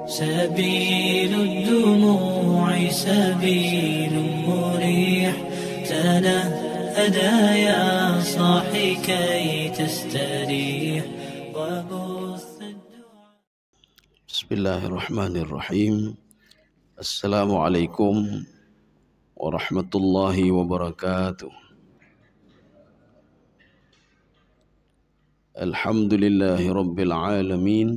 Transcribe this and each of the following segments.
سبيل الدموع سبيل مريح تنهدى يا صاحي كي تستريح وبث الدعاء. بسم الله الرحمن الرحيم. السلام عليكم ورحمة الله وبركاته. الحمد لله رب العالمين،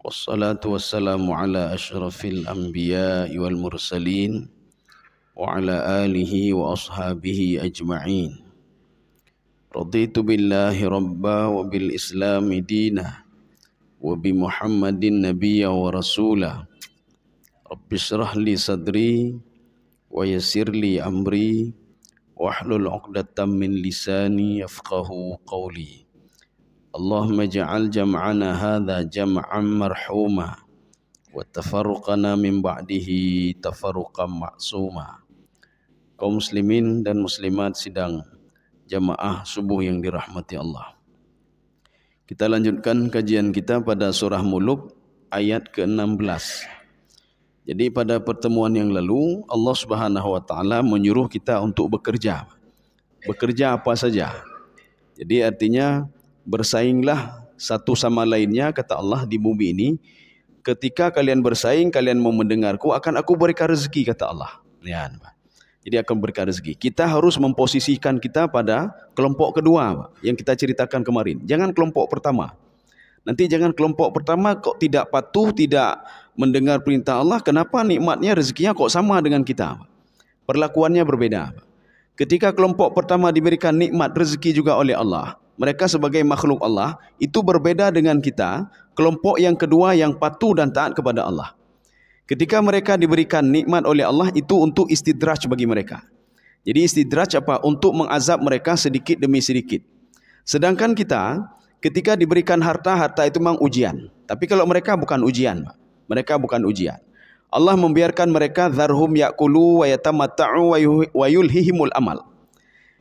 والصلاة والسلام على أشرف الأنبياء والمرسلين وعلى آله وأصحابه أجمعين. رضيت بالله ربا وبالإسلام دينا وبمحمد نبيا ورسولا. رب اشرح لي صدري ويسر لي أمري واحلل عقدة من لساني يفقه قولي. اللهم اجعل جمعنا هذا جمعا مرحوما وتفرقنا من بعده تفرقا معصوما. Kaum muslimin dan muslimat sidang jamaah subuh yang dirahmati Allah. Kita lanjutkan kajian kita pada surah Muluk ayat ke-16. Jadi pada pertemuan yang lalu Allah Subhanahu wa taala menyuruh kita untuk bekerja. Bekerja apa saja. Jadi artinya bersainglah satu sama lainnya, kata Allah, di bumi ini. Ketika kalian bersaing, kalian mau mendengarku, akan aku berikan rezeki, kata Allah. Lihat, jadi akan berikan rezeki. Kita harus memposisikan kita pada kelompok kedua, yang kita ceritakan kemarin. Jangan kelompok pertama. Nanti jangan kelompok pertama kok tidak patuh, tidak mendengar perintah Allah. Kenapa nikmatnya, rezekinya kok sama dengan kita? Perlakuannya berbeda. Ketika kelompok pertama diberikan nikmat rezeki juga oleh Allah, mereka sebagai makhluk Allah, itu berbeda dengan kita, kelompok yang kedua yang patuh dan taat kepada Allah. Ketika mereka diberikan nikmat oleh Allah, itu untuk istidraj bagi mereka. Jadi istidraj apa? Untuk mengazab mereka sedikit demi sedikit. Sedangkan kita, ketika diberikan harta, harta itu memang ujian. Tapi kalau mereka bukan ujian, mereka bukan ujian. Allah membiarkan mereka dharhum ya'kulu wa yatamatta'u wa yulhihimul amal.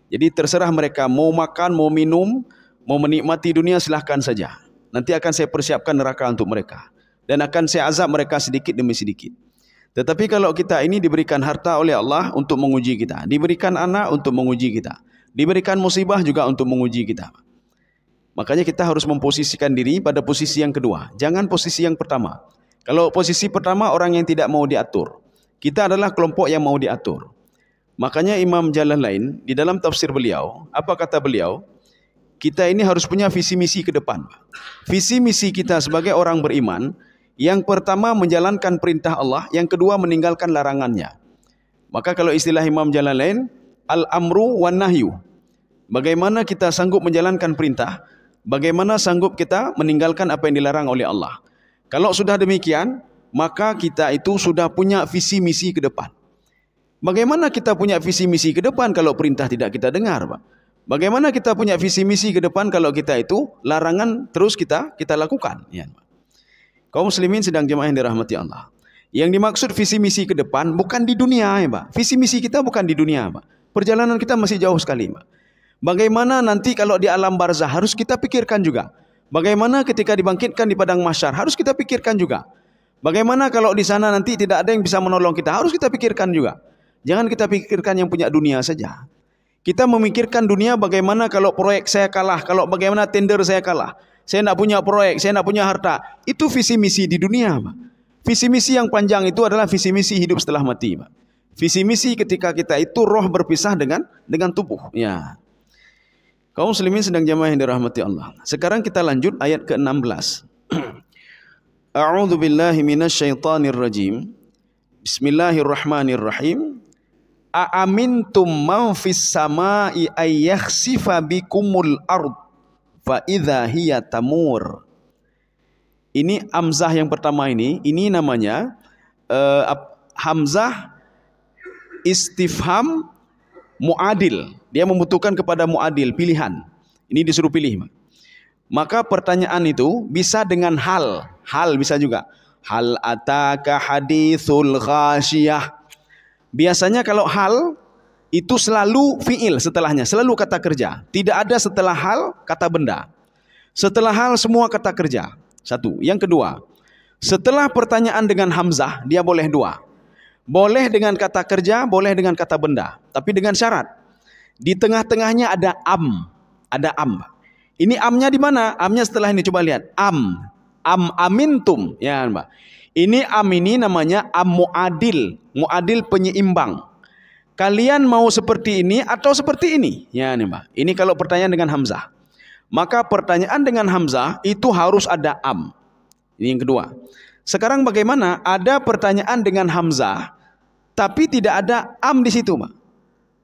Jadi terserah mereka mau makan, mau minum, mau menikmati dunia, silahkan saja. Nanti akan saya persiapkan neraka untuk mereka. Dan akan saya azab mereka sedikit demi sedikit. Tetapi kalau kita ini diberikan harta oleh Allah untuk menguji kita. Diberikan anak untuk menguji kita. Diberikan musibah juga untuk menguji kita. Makanya kita harus memposisikan diri pada posisi yang kedua. Jangan posisi yang pertama. Kalau posisi pertama orang yang tidak mau diatur. Kita adalah kelompok yang mau diatur. Makanya Imam Jalalain di dalam tafsir beliau, apa kata beliau? Kita ini harus punya visi misi ke depan. Visi misi kita sebagai orang beriman, yang pertama menjalankan perintah Allah, yang kedua meninggalkan larangannya. Maka kalau istilah Imam Jalalain, al-amru wan nahyu. Bagaimana kita sanggup menjalankan perintah, bagaimana sanggup kita meninggalkan apa yang dilarang oleh Allah. Kalau sudah demikian, maka kita itu sudah punya visi misi ke depan. Bagaimana kita punya visi misi ke depan kalau perintah tidak kita dengar, Pak? Bagaimana kita punya visi misi ke depan kalau kita itu larangan terus kita lakukan? Ya, Pak. Kaum muslimin sedang jemaah yang dirahmati Allah. Yang dimaksud visi misi ke depan bukan di dunia, ya, Pak. Visi misi kita bukan di dunia, Pak. Perjalanan kita masih jauh sekali, Pak. Bagaimana nanti kalau di alam barzah harus kita pikirkan juga. Bagaimana ketika dibangkitkan di padang mahsyar harus kita pikirkan juga. Bagaimana kalau di sana nanti tidak ada yang bisa menolong kita, harus kita pikirkan juga. Jangan kita pikirkan yang punya dunia saja. Kita memikirkan dunia bagaimana kalau proyek saya kalah, kalau bagaimana tender saya kalah. Saya tidak punya proyek, saya tidak punya harta. Itu visi misi di dunia, Pak. Visi misi yang panjang itu adalah visi misi hidup setelah mati, Pak. Visi misi ketika kita itu roh berpisah dengan tubuh. Ya. Kaum muslimin sedang jamaah yang dirahmati Allah. Sekarang kita lanjut ayat ke-16. A'udzu billahi minasyaitonir rajim. Bismillahirrahmanirrahim. A'amintum man fis sama'i ay yakhsifa bikumul ard fa idza hiya tamur. Ini hamzah yang pertama ini namanya hamzah istifham muadil. Dia membutuhkan kepada muadil, pilihan. Ini disuruh pilih. Maka pertanyaan itu bisa dengan hal bisa juga. Hal ataka hadithul ghasyiyah. Biasanya kalau hal itu selalu fiil setelahnya, selalu kata kerja. Tidak ada setelah hal kata benda. Setelah hal semua kata kerja. Satu. Yang kedua, Setelah pertanyaan dengan hamzah, dia boleh dua. Boleh dengan kata kerja, boleh dengan kata benda. Tapi dengan syarat. Di tengah-tengahnya ada am. Ada am. Ini amnya di mana? Amnya setelah ini, coba lihat. Am. Am amintum. Ya, Mbak. Ini am ini namanya am muadil. Muadil penyeimbang. Kalian mau seperti ini atau seperti ini? Ya, nih Mbak. Ini kalau pertanyaan dengan hamzah. Maka pertanyaan dengan hamzah itu harus ada am. Ini yang kedua. Sekarang bagaimana? Ada pertanyaan dengan hamzah, tapi tidak ada am di situ, Mbak.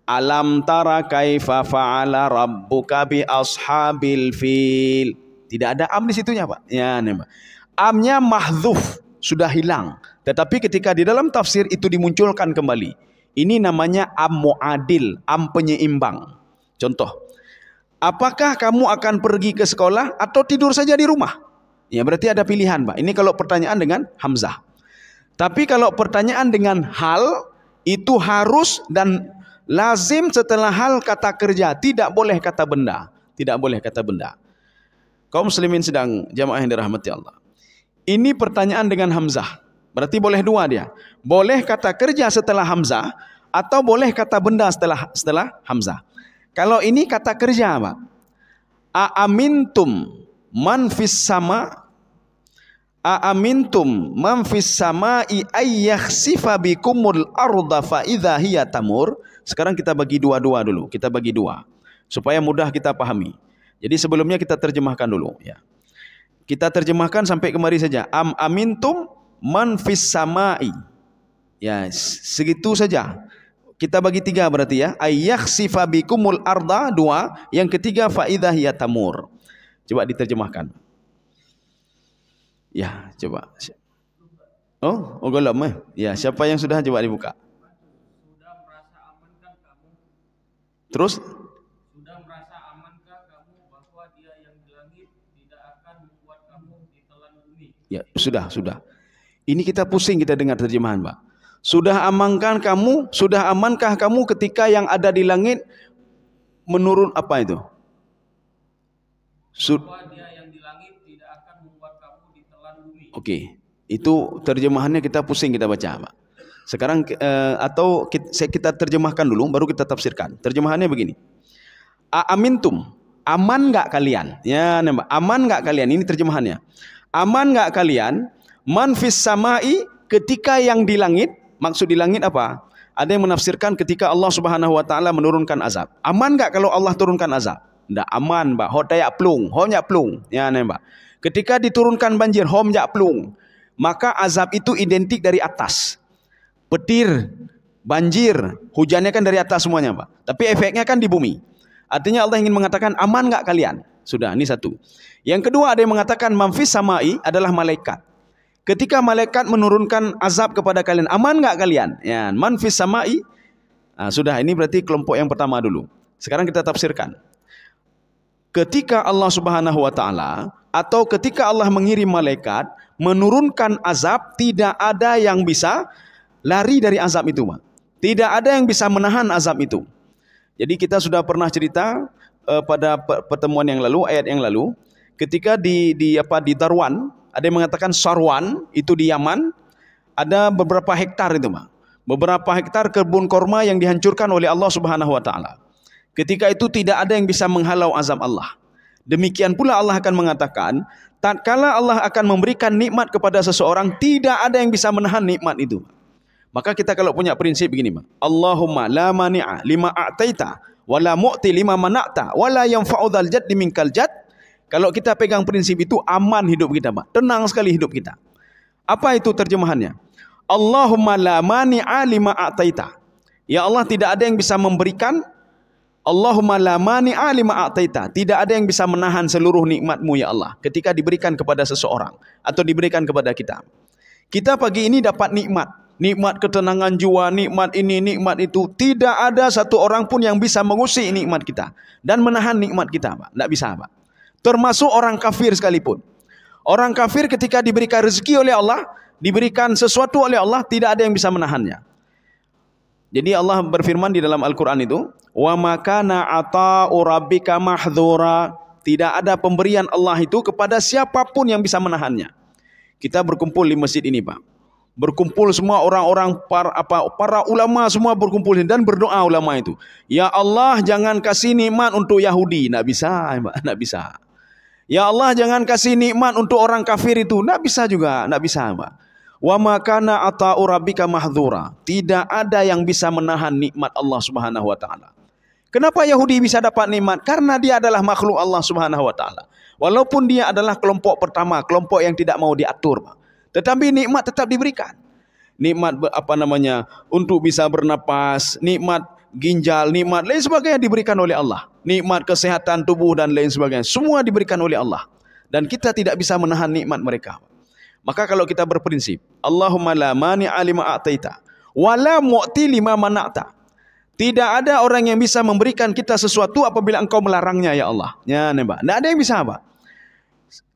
Alam tara kaifa fa'ala rabbuka bi ashabil fil. Tidak ada am di situnya, Pak. Ya, nih, Mbak. Amnya mahdzuf, sudah hilang. Tetapi ketika di dalam tafsir itu dimunculkan kembali. Ini namanya am muadil, am penyeimbang. Contoh, apakah kamu akan pergi ke sekolah atau tidur saja di rumah? Ya, berarti ada pilihan, Pak. Ini kalau pertanyaan dengan hamzah. Tapi kalau pertanyaan dengan hal, itu harus dan lazim setelah hal kata kerja. Tidak boleh kata benda. Tidak boleh kata benda. Kaum muslimin sedang jamaah yang dirahmati Allah. Ini pertanyaan dengan hamzah. Berarti boleh dua dia. Boleh kata kerja setelah hamzah, atau boleh kata benda setelah hamzah. Kalau ini kata kerja, Pak. Aamintum man fis sama Aamintum man fis samai ayyakhsifa bikumul arda fa idza hiya tamur. Sekarang kita bagi dua-dua dulu. Kita bagi dua supaya mudah kita pahami. Jadi sebelumnya kita terjemahkan dulu, ya. Kita terjemahkan sampai kemari saja. Amintum man fis samai. Ya, segitu saja. Kita bagi tiga berarti, ya. Ayyakhsifa bikumul arda, dua. Yang ketiga fa idza hiya tamur. Coba diterjemahkan. Ya, coba. Oh, golom eh. Ya, siapa yang sudah, coba dibuka. Sudah merasa amankah kamu? Terus? Sudah merasa amankah kamu bahwa Dia yang di langit tidak akan membuat kamu ditelan bumi? Ya, sudah. Ini kita pusing kita dengar terjemahan, Pak. Sudah amankah kamu ketika yang ada di langit menurun apa itu? Bahwa Dia yang di langit tidak akan membuat kamu ditelan bumi. Oke, itu terjemahannya kita pusing kita baca, Pak. Sekarang atau kita terjemahkan dulu, baru kita tafsirkan. Terjemahannya begini. Amintum, aman nggak kalian? Ya, Mbak, aman nggak kalian? Ini terjemahannya. Aman nggak kalian? Man fis samai, ketika yang di langit. Maksud di langit apa? Ada yang menafsirkan ketika Allah Subhanahu wa taala menurunkan azab. Aman nggak kalau Allah turunkan azab? Nggak aman, Mbak. Hodayak plung, homyak plung. Ya, Mbak. Ketika diturunkan banjir, homyak plung. Maka azab itu identik dari atas. Petir, banjir, hujannya kan dari atas semuanya, Pak. Tapi efeknya kan di bumi. Artinya Allah ingin mengatakan, aman nggak kalian? Sudah, ini satu. Yang kedua, ada yang mengatakan manfis samai adalah malaikat. Ketika malaikat menurunkan azab kepada kalian, aman nggak kalian? Ya, manfis samai. Nah, sudah, ini berarti kelompok yang pertama dulu. Sekarang kita tafsirkan. Ketika Allah Subhanahu wa taala atau ketika Allah mengirim malaikat menurunkan azab, tidak ada yang bisa lari dari azab itu, Pak. Tidak ada yang bisa menahan azab itu. Jadi kita sudah pernah cerita pada pertemuan yang lalu, ayat yang lalu, ketika di Darwan, ada yang mengatakan Sarwan, itu di Yaman, ada beberapa hektar itu, Pak. Beberapa hektar kebun korma yang dihancurkan oleh Allah Subhanahu wa taala. Ketika itu tidak ada yang bisa menghalau azab Allah. Demikian pula Allah akan mengatakan, tatkala Allah akan memberikan nikmat kepada seseorang, tidak ada yang bisa menahan nikmat itu. Maka kita kalau punya prinsip begini, Pak. Allahumma la mani'a lima a'taita wa la mu'ti lima mana'ta wa la yanfa'u dzal jaddi minkal jadd. Kalau kita pegang prinsip itu, aman hidup kita, Pak. Tenang sekali hidup kita. Apa itu terjemahannya? Allahumma la mani'a lima a'taita. Ya Allah, tidak ada yang bisa memberikan. Allahumma la mani'a lima a'taita. Tidak ada yang bisa menahan seluruh nikmat-Mu, ya Allah, ketika diberikan kepada seseorang atau diberikan kepada kita. Kita pagi ini dapat nikmat. Nikmat ketenangan jiwa, nikmat ini, nikmat itu. Tidak ada satu orang pun yang bisa mengusik nikmat kita dan menahan nikmat kita, Pak. Tidak bisa, Pak. Termasuk orang kafir sekalipun. Orang kafir ketika diberikan rezeki oleh Allah, diberikan sesuatu oleh Allah, tidak ada yang bisa menahannya. Jadi Allah berfirman di dalam Al-Quran itu, wa makana ata'u rabbika mahdhura. Tidak ada pemberian Allah itu kepada siapapun yang bisa menahannya. Kita berkumpul di masjid ini, Pak. Berkumpul semua orang-orang para ulama semua berkumpul dan berdoa ulama itu. Ya Allah, jangan kasih nikmat untuk Yahudi. Enggak bisa, Pak. Enggak bisa. Ya Allah, jangan kasih nikmat untuk orang kafir itu. Enggak bisa juga, enggak bisa, Pak. Wa ma kana ata'u rabbika mahdzura. Tidak ada yang bisa menahan nikmat Allah Subhanahu wa taala. Kenapa Yahudi bisa dapat nikmat? Karena dia adalah makhluk Allah Subhanahu wa taala. Walaupun dia adalah kelompok pertama, kelompok yang tidak mau diatur, Pak. Tetapi nikmat tetap diberikan. Nikmat untuk bisa bernapas, nikmat ginjal, nikmat lain sebagainya diberikan oleh Allah. Nikmat kesehatan tubuh dan lain sebagainya, semua diberikan oleh Allah. Dan kita tidak bisa menahan nikmat mereka. Maka kalau kita berprinsip, Allahumma la mani'a lima a'taita, wa la mu'ti lima mana'ta. Tidak ada orang yang bisa memberikan kita sesuatu apabila engkau melarangnya, ya Allah. Ya, Mbak. Tidak ada yang bisa, Pak.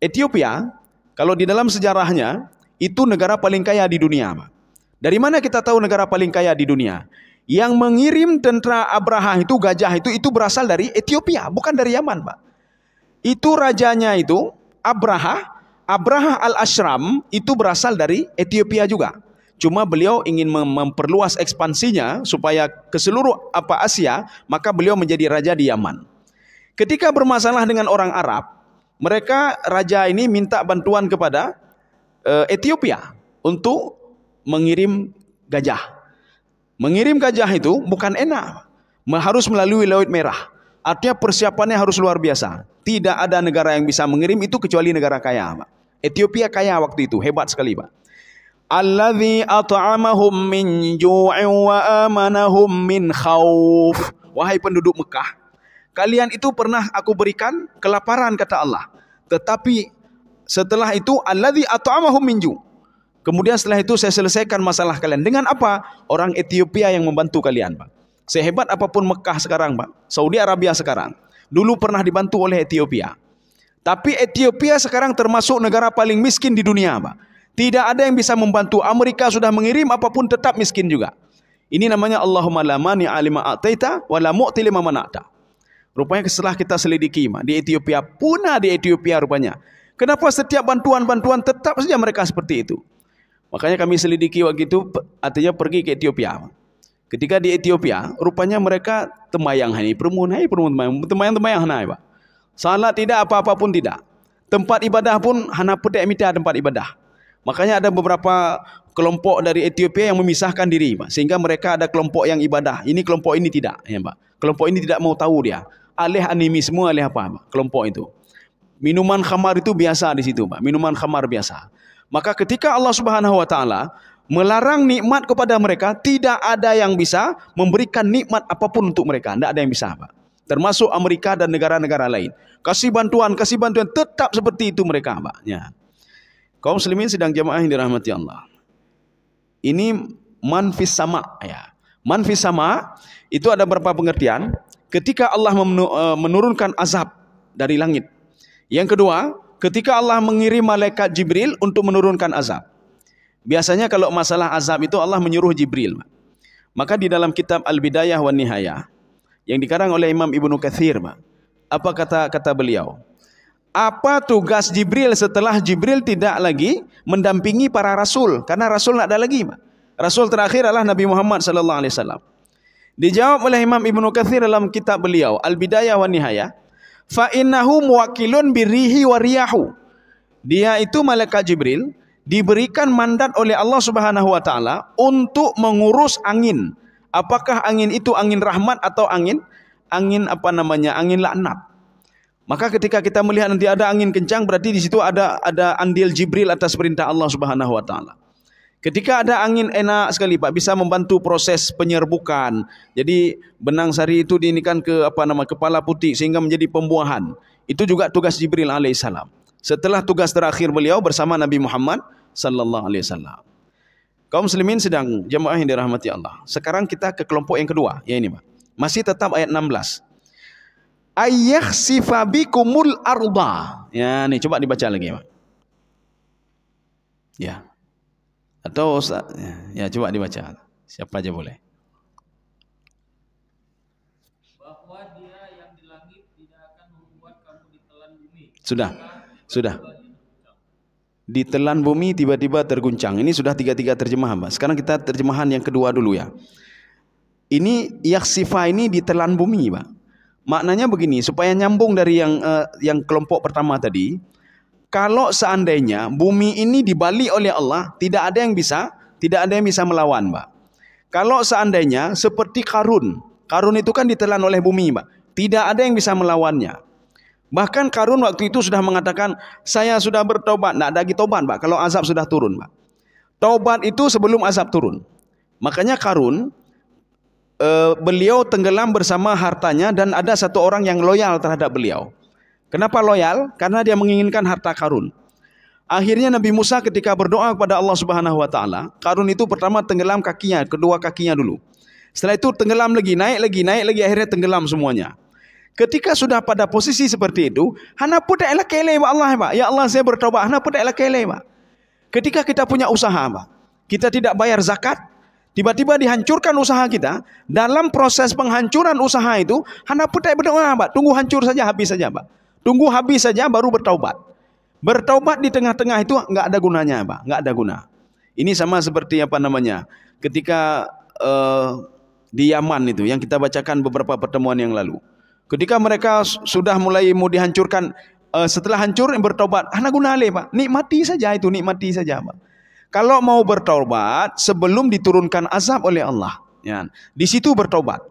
Ethiopia, kalau di dalam sejarahnya, itu negara paling kaya di dunia, Pak. Dari mana kita tahu negara paling kaya di dunia? Yang mengirim tentara Abraha itu, gajah itu berasal dari Ethiopia, bukan dari Yaman, Pak. Itu rajanya itu, Abraha al-Ashram, itu berasal dari Ethiopia juga. Cuma beliau ingin memperluas ekspansinya supaya ke seluruh Asia, maka beliau menjadi raja di Yaman. Ketika bermasalah dengan orang Arab, raja ini minta bantuan kepada Ethiopia untuk mengirim gajah. Mengirim gajah itu bukan enak, harus melalui Laut Merah. Artinya persiapannya harus luar biasa. Tidak ada negara yang bisa mengirim itu kecuali negara kaya, Pak. Ethiopia kaya waktu itu, hebat sekali, Pak. Alladzi at'amahum min ju'in wa amanahum min khauf. Wahai penduduk Mekah, kalian itu pernah aku berikan kelaparan, kata Allah. Tetapi setelah itu alladzi at'amahum min ju'. Kemudian setelah itu saya selesaikan masalah kalian. Dengan apa? Orang Ethiopia yang membantu kalian, Pak. Sehebat apapun Mekah sekarang, Pak, Saudi Arabia sekarang, dulu pernah dibantu oleh Ethiopia. Tapi Ethiopia sekarang termasuk negara paling miskin di dunia, Pak. Tidak ada yang bisa membantu. Amerika sudah mengirim apapun tetap miskin juga. Ini namanya Allahumma la mani'a lima a'taita wa la mu'ti lima mana'ta. Rupanya setelah kita selidiki, di Ethiopia, punah di Ethiopia rupanya. Kenapa setiap bantuan-bantuan tetap saja mereka seperti itu? Makanya kami selidiki waktu itu, artinya pergi ke Ethiopia. Ketika di Ethiopia, rupanya mereka tembayang, tembayang, Pak. Salat tidak, apa-apa pun tidak. Tempat ibadah pun hana pedek mita tempat ibadah. Makanya ada beberapa kelompok dari Ethiopia yang memisahkan diri, Pak. Sehingga mereka ada kelompok yang ibadah. Ini kelompok ini tidak, ya, Pak. Kelompok ini tidak mau tahu dia. Alih animisme, alih apa, Pak? Kelompok itu. Minuman khamar itu biasa di situ, Pak. Minuman khamar biasa. Maka ketika Allah Subhanahu wa taala melarang nikmat kepada mereka, tidak ada yang bisa memberikan nikmat apapun untuk mereka. Tidak ada yang bisa, Pak. Termasuk Amerika dan negara-negara lain. Kasih bantuan tetap seperti itu mereka, Pak. Ya. Kaum muslimin sedang jamaah yang dirahmati Allah. Ini manfis sama, ya. Manfis sama itu ada beberapa pengertian. Ketika Allah menurunkan azab dari langit. Yang kedua, ketika Allah mengirim malaikat Jibril untuk menurunkan azab. Biasanya kalau masalah azab itu Allah menyuruh Jibril. Maka di dalam kitab Al-Bidayah wan Nihayah yang dikarang oleh Imam Ibnu Katsir, apa kata beliau? Apa tugas Jibril setelah Jibril tidak lagi mendampingi para rasul? Karena rasul tidak ada lagi, Pak. Rasul terakhir adalah Nabi Muhammad sallallahu alaihi wasallam. Dijawab oleh Imam Ibnu Katsir dalam kitab beliau Al-Bidayah wan Nihayah, fa innahu muwakkilun birihi wa riyahu. Dia itu malaikat Jibril diberikan mandat oleh Allah Subhanahu wa taala untuk mengurus angin. Apakah angin itu angin rahmat atau angin laknat? Maka ketika kita melihat nanti ada angin kencang, berarti di situ ada andil Jibril atas perintah Allah Subhanahu wa taala. Ketika ada angin enak sekali, Pak, bisa membantu proses penyerbukan. Jadi benang sari itu diinikan ke kepala putih sehingga menjadi pembuahan. Itu juga tugas Jibril alaihissalam. Setelah tugas terakhir beliau bersama Nabi Muhammad sallallahu alaihi wasallam. Kaum muslimin sedang jamaah yang dirahmati Allah. Sekarang kita ke kelompok yang kedua, ya ini, Pak. Masih tetap ayat 16. Ayyakhsifa bikumul arda. Ya, nih coba dibaca lagi, Pak. Ya. Atau ya coba dibaca. Siapa aja boleh. Bahwa dia yang di langit tidak akan membuat kamu ditelan bumi. Sudah. Ditelan bumi tiba-tiba terguncang. Ini sudah tiga terjemahan, Pak. Sekarang kita terjemahan yang kedua dulu ya. Ini yaksifa ini ditelan bumi, Pak. Maknanya begini, supaya nyambung dari yang kelompok pertama tadi. Kalau seandainya bumi ini dibalik oleh Allah, tidak ada yang bisa melawan, Pak. Kalau seandainya seperti Qarun itu kan ditelan oleh bumi, Pak. Tidak ada yang bisa melawannya. Bahkan Qarun waktu itu sudah mengatakan, saya sudah bertobat. Tidak ada lagi tobat, Pak, kalau azab sudah turun, Pak. Taubat itu sebelum azab turun. Makanya Qarun, beliau tenggelam bersama hartanya dan ada satu orang yang loyal terhadap beliau. Kenapa loyal? Karena dia menginginkan harta Qarun. Akhirnya Nabi Musa ketika berdoa kepada Allah Subhanahu wa taala, Qarun itu pertama tenggelam kakinya, kedua kakinya dulu. Setelah itu tenggelam lagi, naik lagi, akhirnya tenggelam semuanya. Ketika sudah pada posisi seperti itu, hana pun tak elak keleh Allah, Pak. Ya Allah, saya bertaubat, hana pun tak elak keleh, Pak. Ketika kita punya usaha, Pak, kita tidak bayar zakat, tiba-tiba dihancurkan usaha kita. Dalam proses penghancuran usaha itu, hana pun tak berdoa, Pak. Tunggu hancur saja, habis saja, Pak. Tunggu habis saja baru bertaubat. Bertaubat di tengah-tengah itu enggak ada gunanya, Pak. Enggak ada guna. Ini sama seperti ketika di Yaman itu yang kita bacakan beberapa pertemuan yang lalu. Ketika mereka sudah mulai mau dihancurkan, setelah hancur bertaubat, hana guna le, Pak. Nikmati saja itu, nikmati saja, Pak. Kalau mau bertaubat sebelum diturunkan azab oleh Allah, ya, di situ bertaubat.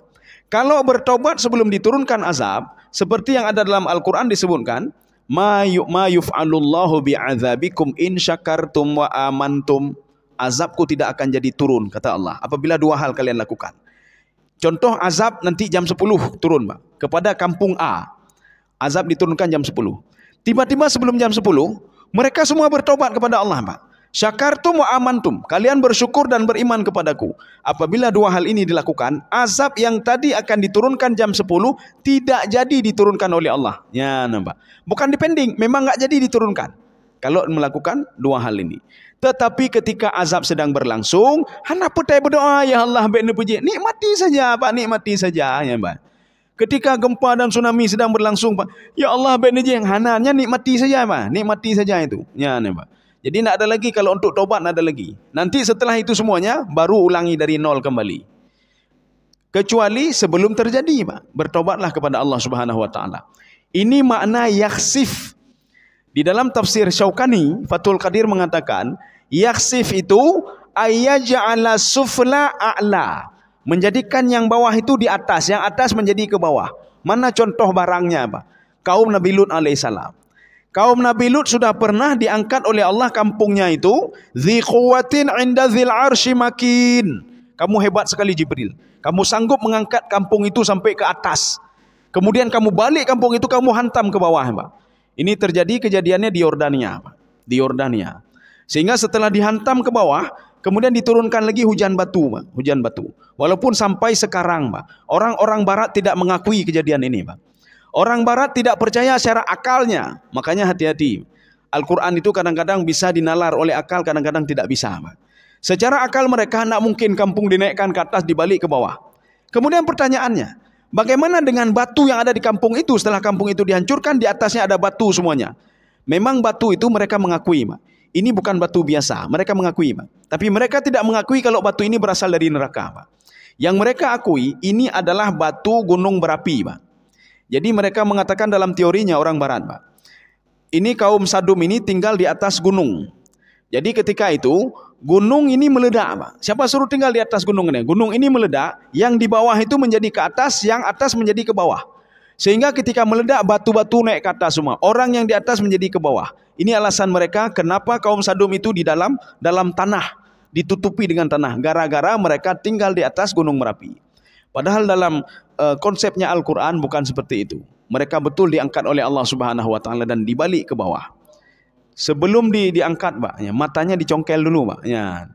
Kalau bertaubat sebelum diturunkan azab, seperti yang ada dalam Al-Quran disebutkan, ma yuf'alullahu bi'adzabikum in syakartum wa amantum. Azabku tidak akan jadi turun, kata Allah, apabila dua hal kalian lakukan. Contoh azab nanti jam 10 turun, Pak, kepada kampung A. Azab diturunkan jam 10. Tiba-tiba sebelum jam 10, mereka semua bertobat kepada Allah, Pak. Syakartum wa amantum. Kalian bersyukur dan beriman kepadaku. Apabila dua hal ini dilakukan, azab yang tadi akan diturunkan jam 10 tidak jadi diturunkan oleh Allah. Ya, nampak. Bukan dipending, memang enggak jadi diturunkan. Kalau melakukan dua hal ini. Tetapi ketika azab sedang berlangsung, hana petai berdoa, ya Allah, baiknya puji. Nikmati saja, Pak, nikmati saja, ya, Pak. Ketika gempa dan tsunami sedang berlangsung, Pak, ya Allah, baiknya yang hananya nikmati saja, Pak. Nikmati saja itu. Ya, Pak. Jadi tidak ada lagi, kalau untuk taubat tidak ada lagi. Nanti setelah itu semuanya baru ulangi dari nol kembali. Kecuali sebelum terjadi, Pak, bertaubatlah kepada Allah Subhanahu wa taala. Ini makna yaksif. Di dalam tafsir Syaukani, Fathul Qadir mengatakan, yaksif itu ayyaj'ala sufla a'la. Menjadikan yang bawah itu di atas, yang atas menjadi ke bawah. Mana contoh barangnya, Pak? Kaum Nabi Lut alaihissalam. Kaum Nabi Lut sudah pernah diangkat oleh Allah kampungnya itu, dzi quwwatin 'inda dzil 'arsy makin. Kamu hebat sekali Jibril. Kamu sanggup mengangkat kampung itu sampai ke atas. Kemudian kamu balik kampung itu, kamu hantam ke bawah, Pak. Ini terjadi kejadiannya di Yordania, Pak. Di Yordania. Sehingga setelah dihantam ke bawah, kemudian diturunkan lagi hujan batu, Pak. Hujan batu. Walaupun sampai sekarang, Pak, orang-orang barat tidak mengakui kejadian ini, Pak. Orang barat tidak percaya secara akalnya. Makanya hati-hati. Al-Quran itu kadang-kadang bisa dinalar oleh akal, kadang-kadang tidak bisa, Pak. Secara akal mereka tidak mungkin kampung dinaikkan ke atas, dibalik ke bawah. Kemudian pertanyaannya, bagaimana dengan batu yang ada di kampung itu? Setelah kampung itu dihancurkan, di atasnya ada batu semuanya. Memang batu itu mereka mengakui, Pak. Ini bukan batu biasa. Mereka mengakui, Pak. Tapi mereka tidak mengakui kalau batu ini berasal dari neraka, Pak. Yang mereka akui, ini adalah batu gunung berapi, Pak. Jadi mereka mengatakan dalam teorinya orang barat, Pak. Ini kaum Sadum ini tinggal di atas gunung. Jadi ketika itu, gunung ini meledak, Pak. Siapa suruh tinggal di atas gunung ini? Gunung ini meledak, yang di bawah itu menjadi ke atas, yang atas menjadi ke bawah. Sehingga ketika meledak, batu-batu naik ke atas semua. Orang yang di atas menjadi ke bawah. Ini alasan mereka kenapa kaum Sadum itu di dalam tanah, ditutupi dengan tanah. Gara-gara mereka tinggal di atas gunung Merapi. Padahal dalam konsepnya Al-Quran bukan seperti itu. Mereka betul diangkat oleh Allah Subhanahu wa taala dan dibalik ke bawah. Sebelum diangkat, Pak, ya, matanya dicongkel dulu, Pak. Ya.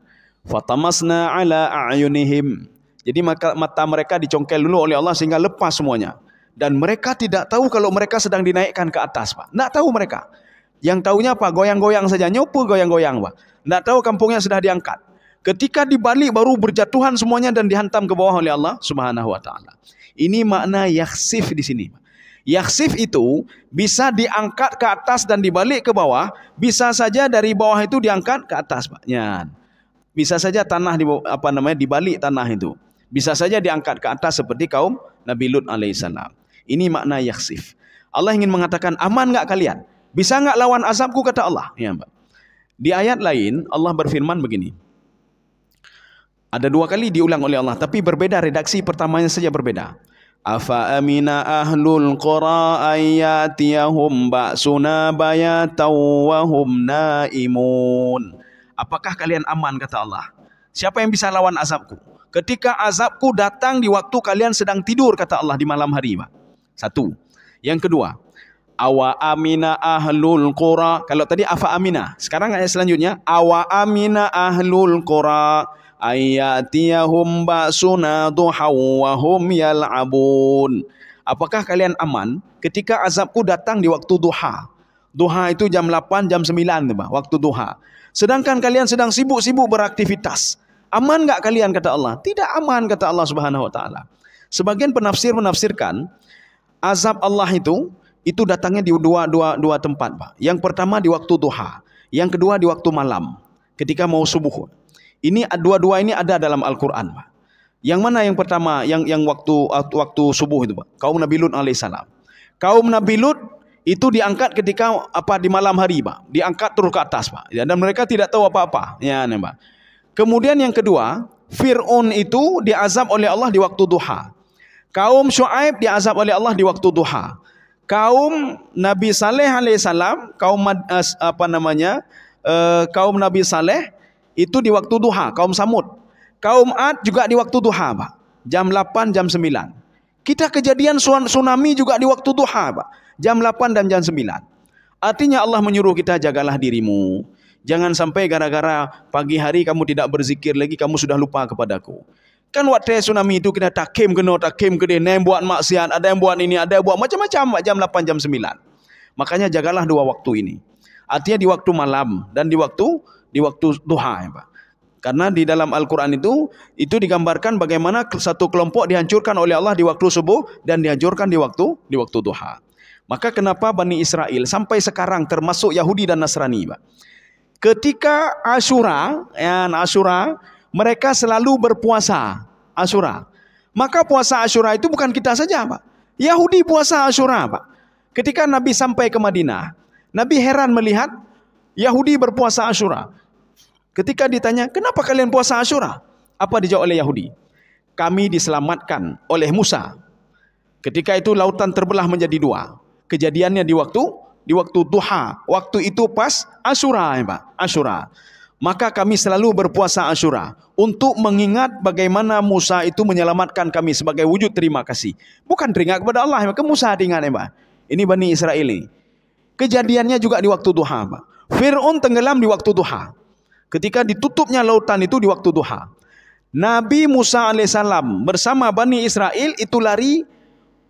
Fatamasna ala a'yunihim. Jadi mata mereka dicongkel dulu oleh Allah sehingga lepas semuanya. Dan mereka tidak tahu kalau mereka sedang dinaikkan ke atas, Pak. Tidak tahu mereka. Yang tahunya apa? Goyang-goyang saja, nyopo goyang-goyang, Pak. Tidak tahu kampungnya sudah diangkat. Ketika dibalik baru berjatuhan semuanya dan dihantam ke bawah oleh Allah Subhanahu wa taala. Ini makna yaksif di sini. Yakhsif itu bisa diangkat ke atas dan dibalik ke bawah, bisa saja dari bawah itu diangkat ke atas, Pak. Ya. Bisa saja tanah dibalik tanah itu. Bisa saja diangkat ke atas seperti kaum Nabi Lut alaihissalam. Ini makna yakhsif. Allah ingin mengatakan, aman enggak kalian? Bisa enggak lawan azabku, kata Allah? Ya, Pak. Di ayat lain Allah berfirman begini. Ada 2 kali diulang oleh Allah, tapi berbeda redaksi, pertamanya saja berbeda. Afa amina ahlul qura ayyatiyahum ba'suna bayatan wa hum naimun. Apakah kalian aman, kata Allah? Siapa yang bisa lawan azabku? Ketika azabku datang di waktu kalian sedang tidur, kata Allah, di malam hari, Pak. 1. Yang kedua, awa amina ahlul qura. Kalau tadi afa amina, sekarang ayat selanjutnya awa amina ahlul qura ayatiyahum ba'suna duhaw wa hum yal'abun. Apakah kalian aman ketika azabku datang di waktu duha? Duha itu jam 8, jam 9, waktu duha. Sedangkan kalian sedang sibuk-sibuk beraktivitas. Aman enggak kalian, kata Allah? Tidak aman, kata Allah Subhanahu wa taala. Sebagian penafsir menafsirkan azab Allah itu datangnya di dua tempat, Pak. Yang pertama di waktu duha, yang kedua di waktu malam, ketika mau subuh. Ini dua-dua ini ada dalam Al-Quran, Pak. Yang mana yang pertama, yang waktu subuh itu, Pak? Kaum Nabi Lut alaihissalam. Kaum Nabi Lut itu diangkat ketika di malam hari, Pak. Diangkat terus ke atas, Pak. Ya, dan mereka tidak tahu apa-apa. Ya, Pak. Kemudian yang kedua, Fir'aun itu diazab oleh Allah di waktu duha. Kaum Syuaib diazab oleh Allah di waktu duha. Kaum Nabi Saleh alaihissalam, kaum Nabi Saleh itu di waktu duha, kaum Samud. Kaum Ad juga di waktu duha, Pak. Jam 8, jam 9. Kita kejadian tsunami juga di waktu duha, Pak. Jam 8 dan jam 9. Artinya Allah menyuruh kita, jagalah dirimu. Jangan sampai gara-gara pagi hari kamu tidak berzikir lagi, kamu sudah lupa kepadaku. Kan waktu tsunami itu kita takim kede, ada yang buat maksiat, ada yang buat ini, ada yang buat macam-macam, jam 8, jam 9. Makanya jagalah 2 waktu ini. Artinya di waktu malam dan di waktu duha, ya, Pak. Karena di dalam Al-Quran itu digambarkan bagaimana satu kelompok dihancurkan oleh Allah di waktu subuh dan dihancurkan di waktu duha. Maka kenapa Bani Israel sampai sekarang termasuk Yahudi dan Nasrani, Pak? Ketika Asyura, mereka selalu berpuasa Asyura. Maka puasa Asyura itu bukan kita saja, Pak. Yahudi puasa Asyura, Pak. Ketika Nabi sampai ke Madinah, Nabi heran melihat Yahudi berpuasa Asyura. Ketika ditanya, kenapa kalian puasa Asyura? Apa dijawab oleh Yahudi? Kami diselamatkan oleh Musa. Ketika itu lautan terbelah menjadi 2. Kejadiannya di waktu duha. Waktu itu pas Asyura, ya, Pak. Asyura. Maka kami selalu berpuasa Asyura untuk mengingat bagaimana Musa itu menyelamatkan kami sebagai wujud terima kasih. Bukan teringat kepada Allah, ke Musa diingat, ya, Pak. Ini Bani Israel ini. Kejadiannya juga di waktu duha, Pak. Fir'aun tenggelam di waktu duha. Ketika ditutupnya lautan itu di waktu duha. Nabi Musa alaihissalam bersama Bani Israel itu lari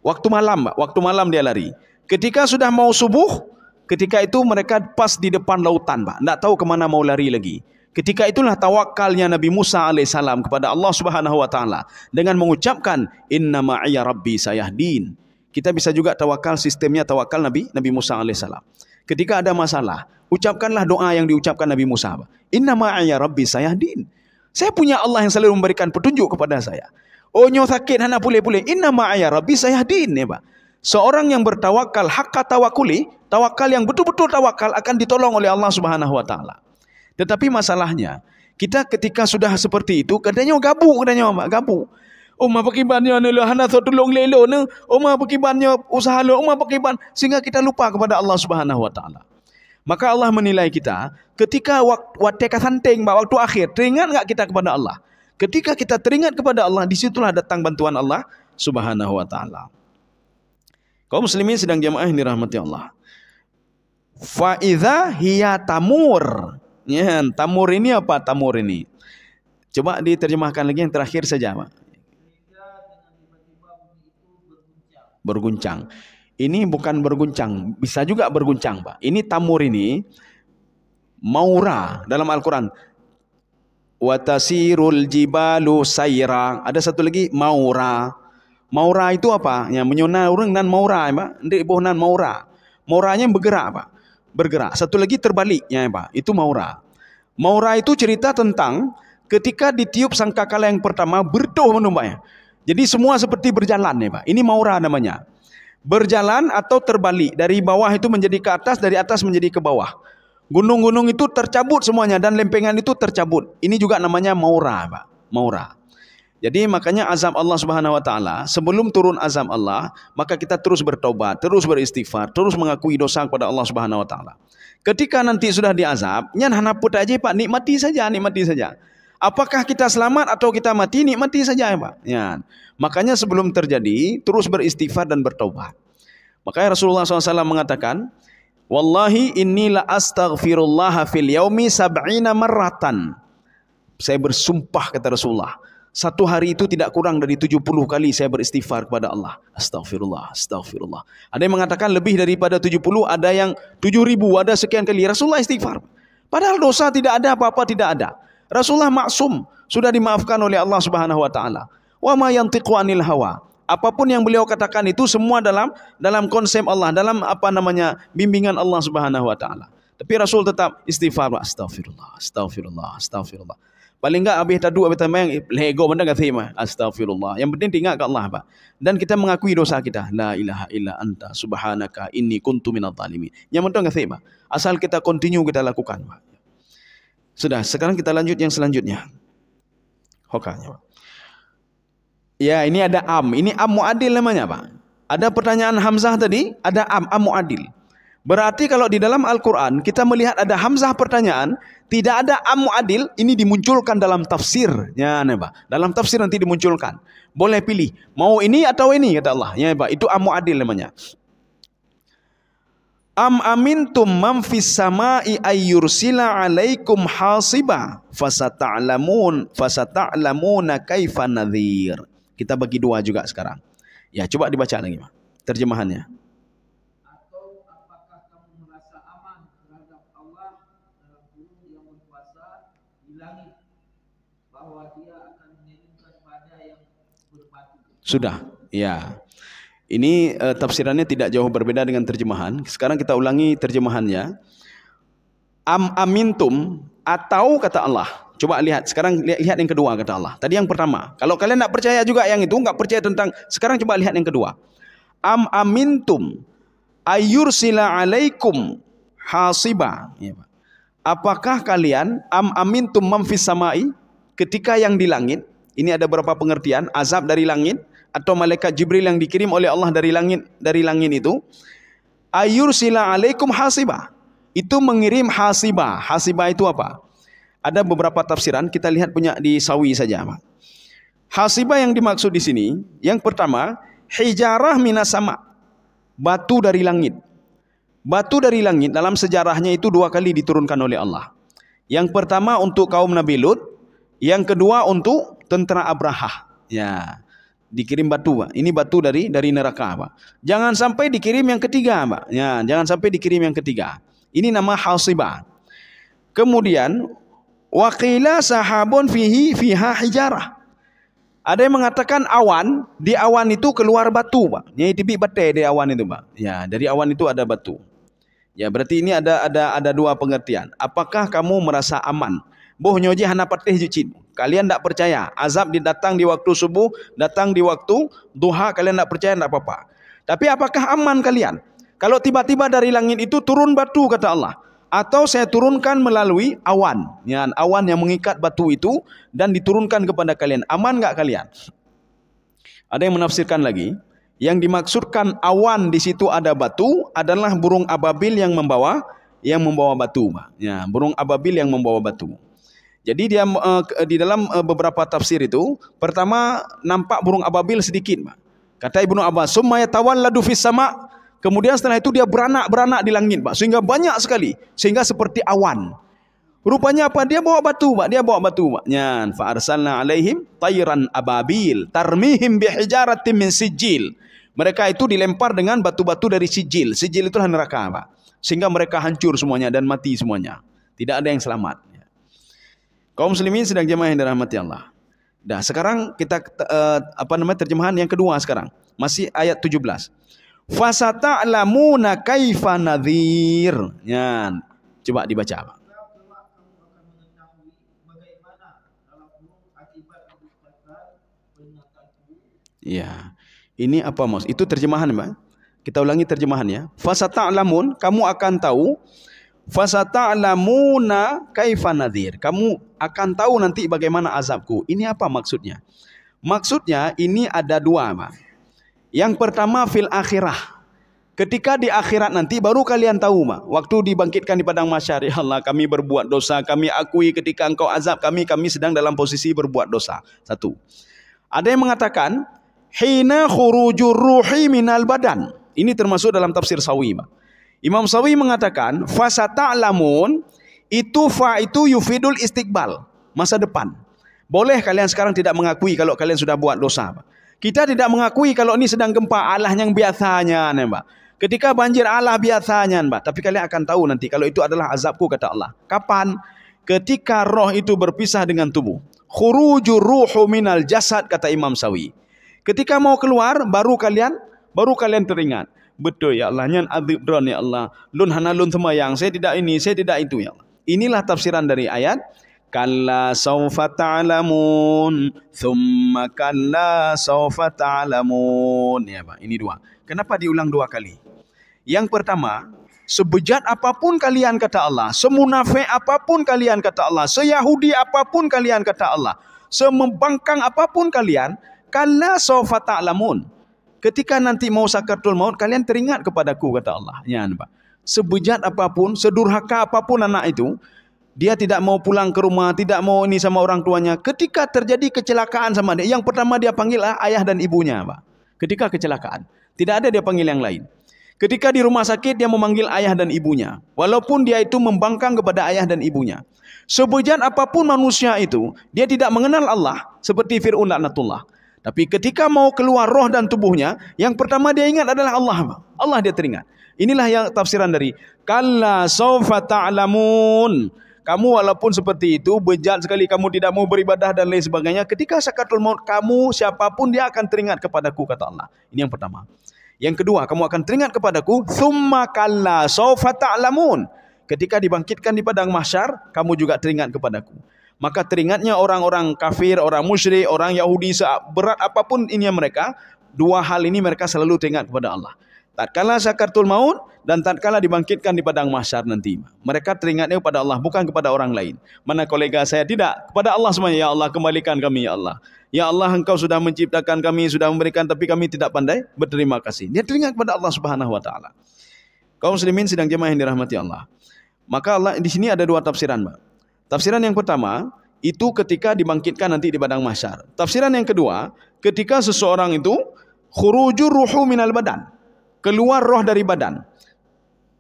waktu malam, Pak. Waktu malam dia lari. Ketika sudah mau subuh, ketika itu mereka pas di depan lautan, Pak. Tidak tahu kemana mau lari lagi. Ketika itulah tawakalnya Nabi Musa alaihissalam kepada Allah Subhanahu wa taala dengan mengucapkan inna ma'iya rabbi sayahdin. Kita bisa juga tawakal, sistemnya tawakal Nabi Musa alaihissalam. Ketika ada masalah, ucapkanlah doa yang diucapkan Nabi Musa. Inna ma'iya rabbi sayahdin. Saya punya Allah yang selalu memberikan petunjuk kepada saya. Oh, nyo sakit hana pulih-pulih. Inna ma'iya rabbi sayahdin, ya, Pak. Seorang yang bertawakal hakka tawakuli, tawakal yang betul-betul tawakal akan ditolong oleh Allah Subhanahu wa taala. Tetapi masalahnya, kita ketika sudah seperti itu, katanya gabu, Pak, gabu. Oma pakibannya ne hana tolong lelo ne, oma pakibannya usaha lo, oma pakiban, sehingga kita lupa kepada Allah Subhanahu wa taala. Maka Allah menilai kita ketika waktu kasanting, waktu akhir, teringat enggak kita kepada Allah? Ketika kita teringat kepada Allah, disitulah datang bantuan Allah Subhanahu wa taala. Kaum muslimin sedang jamaah yang dirahmati Allah. Fa idza hiya tamur. Ya, tamur ini apa tamur ini? Coba diterjemahkan lagi yang terakhir saja, Pak. Berguncang. Ini bukan berguncang, bisa juga berguncang, Pak. Ini tamur ini maura dalam Al-Quran. Watasirul jibalu sayra. Ada satu lagi maura. Maura itu apa? Ya, menyona orang nan maura, Pak. Ndek boh nan maura. Mauranya bergerak, Pak. Bergerak. Satu lagi terbaliknya, Pak. Itu maura. Maura itu cerita tentang ketika ditiup sangkakala yang pertama berdoh menumbaknya. Jadi semua seperti berjalan ya, Pak. Ini maura namanya. Berjalan atau terbalik. Dari bawah itu menjadi ke atas, dari atas menjadi ke bawah. Gunung-gunung itu tercabut semuanya dan lempengan itu tercabut. Ini juga namanya maura, Pak. Maura. Jadi makanya azab Allah Subhanahu wa taala, sebelum turun azab Allah, maka kita terus bertobat, terus beristighfar, terus mengakui dosa kepada Allah Subhanahu wa taala. Ketika nanti sudah diazab, nyan hanaput aja, Pak, nikmati saja, nikmati saja. Apakah kita selamat atau kita mati, nikmati saja, Pak. Ya. Makanya sebelum terjadi, terus beristighfar dan bertobat. Makanya Rasulullah SAW mengatakan, wallahi inni la astaghfirullah fil yaumi sab'ina marratan. Saya bersumpah, kata Rasulullah, satu hari itu tidak kurang dari 70 kali saya beristighfar kepada Allah. Astaghfirullah, astaghfirullah. Ada yang mengatakan lebih daripada 70, ada yang 7.000, ada sekian kali. Rasulullah istighfar. Padahal dosa tidak ada, apa-apa tidak ada. Rasulullah maksum, sudah dimaafkan oleh Allah Subhanahu wa taala. Wa ma yantiqu anil hawa. Apapun yang beliau katakan itu semua dalam konsep Allah, dalam bimbingan Allah Subhanahu wa taala. Tapi Rasul tetap istighfar, astaghfirullah, astaghfirullah, astaghfirullah. Paling enggak habis tadu habis tamayang lego benda kata mah astagfirullah. Yang penting ingat ke Allah, Pak. Dan kita mengakui dosa kita. La ilaha illa anta subhanaka inni kuntu minadh dhalimin. Yang penting kata Pak. Asal kita continue kita lakukan, Pak. Sudah, sekarang kita lanjut yang selanjutnya. Hokanya, Pak. Ya, ini ada am. Ini am muadil namanya, Pak. Ada pertanyaan Hamzah tadi, ada am muadil. Berarti kalau di dalam Al-Quran kita melihat ada Hamzah pertanyaan, tidak ada am muadil, ini dimunculkan dalam tafsir. Ya, Pak. Dalam tafsir nanti dimunculkan. Boleh pilih, mau ini atau ini, kata Allah. Ya, Pak. Itu am muadil namanya. Am amintum man fis sama'i ayyursila alaikum hasiba fasata'lamuna kaifa nadhir. Kita bagi dua juga sekarang. Ya, coba dibaca lagi, Pak. Terjemahannya. Sudah, ya. Ini tafsirannya tidak jauh berbeda dengan terjemahan. Sekarang kita ulangi terjemahannya. Am amintum, atau kata Allah. Coba lihat, sekarang lihat yang kedua kata Allah. Tadi yang pertama. Kalau kalian tak percaya juga yang itu, enggak percaya tentang, sekarang coba lihat yang kedua. Am amintum ayyursila alaikum hasiba. Apakah kalian am amintum man fis samai, ketika yang di langit, ini ada beberapa pengertian, azab dari langit atau malaikat Jibril yang dikirim oleh Allah dari langit itu, ayyursila alaikum hasiba, itu mengirim hasiba. Hasiba itu apa? Ada beberapa tafsiran, kita lihat punya di Sawi saja. Hasiba yang dimaksud di sini, yang pertama, hijarah minas sama, batu dari langit. Batu dari langit dalam sejarahnya itu dua kali diturunkan oleh Allah. Yang pertama untuk kaum Nabi Lut, yang kedua untuk tentara Abraha. Ya, dikirim batu, Pak. Ini batu dari neraka, Pak. Jangan sampai dikirim yang ketiga, Pak. Ya, jangan sampai dikirim yang ketiga. Ini nama hasibah. Kemudian waqila sahabun fiha hijarah. Ada yang mengatakan awan, di awan itu keluar batu, Pak. Nyai tibi bate di awan itu, Pak. Ya, dari awan itu ada batu. Ya, berarti ini ada dua pengertian. Apakah kamu merasa aman? Boh nyoji hana patih jucin. Kalian tak percaya, azab datang di waktu subuh, datang di waktu duha, kalian tak percaya, tak apa-apa. Tapi apakah aman kalian? Kalau tiba-tiba dari langit itu turun batu, kata Allah, atau saya turunkan melalui awan, ya, awan yang mengikat batu itu dan diturunkan kepada kalian, aman enggak kalian? Ada yang menafsirkan lagi, yang dimaksudkan awan di situ ada batu adalah burung ababil yang membawa batu, ya, burung ababil yang membawa batu. Jadi dia di dalam beberapa tafsir itu, pertama nampak burung ababil sedikit, Pak. Kata Ibnu Abbas, summa yatawalladu fis sama', kemudian setelah itu dia beranak di langit, Pak, sehingga banyak sekali, sehingga seperti awan. Rupanya apa? Dia bawa batu, Pak. Dia bawa batu, Pak. Nyan, fa arsalna alaihim tayran ababil tarmihim bihijaratin min sijil. Mereka itu dilempar dengan batu-batu dari sijil. Sijil itu neraka, Pak. Sehingga mereka hancur semuanya dan mati semuanya. Tidak ada yang selamat. Kaum muslimin sedang jemaah yang dirahmati Allah. Dah, sekarang kita terjemahan yang kedua sekarang. Masih ayat 17. Fasata'lamuna kaifa nadhir. Ya, coba dibaca. Ya. Ini apa mas? Itu terjemahan, Mbak. Kita ulangi terjemahannya. Fasata'lamun, kamu akan tahu. Fasata'lamuna kaifa nadhir. Kamu akan tahu nanti bagaimana azabku. Ini apa maksudnya? Maksudnya ini ada dua, Mbak. Yang pertama fil akhirah. Ketika di akhirat nanti baru kalian tahu, Mbak. Waktu dibangkitkan di padang mahsyar, ya Allah, kami berbuat dosa, kami akui ketika Engkau azab kami sedang dalam posisi berbuat dosa. Satu. Ada yang mengatakan hina khurujur ruhi minal badan. Ini termasuk dalam tafsir Sawi, Mbak. Imam Sawi mengatakan fasata'lamun itu yufidul istiqbal, masa depan. Boleh kalian sekarang tidak mengakui kalau kalian sudah buat dosa, Mbak. Kita tidak mengakui kalau ini sedang gempa Allah yang biasanya, Mbak. Ketika banjir Allah biasanya, Mbak. Tapi kalian akan tahu nanti kalau itu adalah azabku, kata Allah. Kapan? Ketika roh itu berpisah dengan tubuh. Khurujur ruhu minal jasad, kata Imam Sawi. Ketika mau keluar baru kalian teringat. Betul ya Allah, nyan adzib dron ya Allah. Lun hana lun semayang, saya tidak ini, saya tidak itu ya Allah. Inilah tafsiran dari ayat kalla sawfa ta'lamun thumma kalla sawfa ta'lamun. Ya, Pak. Ini dua. Kenapa diulang dua kali? Yang pertama, sebejat apapun kalian kata Allah, semunafik apapun kalian kata Allah, seyahudi apapun kalian kata Allah, semembangkang apapun kalian, kalla sawfa ta'lamun. Ketika nanti mau sakaratul maut, kalian teringat kepadaku, kata Allah. Ya, Pak. Sebejat apapun, sedurhaka apapun anak itu, dia tidak mau pulang ke rumah, tidak mau ini sama orang tuanya. Ketika terjadi kecelakaan sama dia, yang pertama dia panggil ayah dan ibunya, Pak. Ketika kecelakaan, tidak ada dia panggil yang lain. Ketika di rumah sakit, dia memanggil ayah dan ibunya. Walaupun dia itu membangkang kepada ayah dan ibunya. Sebejat apapun manusia itu, dia tidak mengenal Allah. Seperti Fir'aun laknatullah. Tapi ketika mau keluar roh dan tubuhnya, yang pertama dia ingat adalah Allah. Allah dia teringat. Inilah yang tafsiran dari kalla sawfa ta'lamun. Kamu walaupun seperti itu, bejat sekali kamu tidak mau beribadah dan lain sebagainya. Ketika sakaratul maut, kamu siapapun dia akan teringat kepadaku, kata Allah. Ini yang pertama. Yang kedua, kamu akan teringat kepadaku. Thumma kalla sawfa ta'lamun. Ketika dibangkitkan di padang mahsyar, kamu juga teringat kepadaku. Maka teringatnya orang-orang kafir, orang musyrik, orang Yahudi, berat apapun ini mereka, dua hal ini mereka selalu teringat kepada Allah. Tatkala sakaratul maut dan tatkala dibangkitkan di padang mahsyar nanti, mereka teringatnya kepada Allah, bukan kepada orang lain. Mana kolega saya tidak, kepada Allah semuanya. Ya Allah, kembalikan kami ya Allah. Ya Allah, Engkau sudah menciptakan kami, sudah memberikan, tapi kami tidak pandai berterima kasih. Dia teringat kepada Allah Subhanahu wa taala. Kaum muslimin sidang jemaah yang dirahmati Allah. Maka Allah di sini ada dua tafsiran, Mbak. Tafsiran yang pertama itu ketika dibangkitkan nanti di padang mahsyar. Tafsiran yang kedua, ketika seseorang itu khurujur ruhu minal badan, keluar roh dari badan.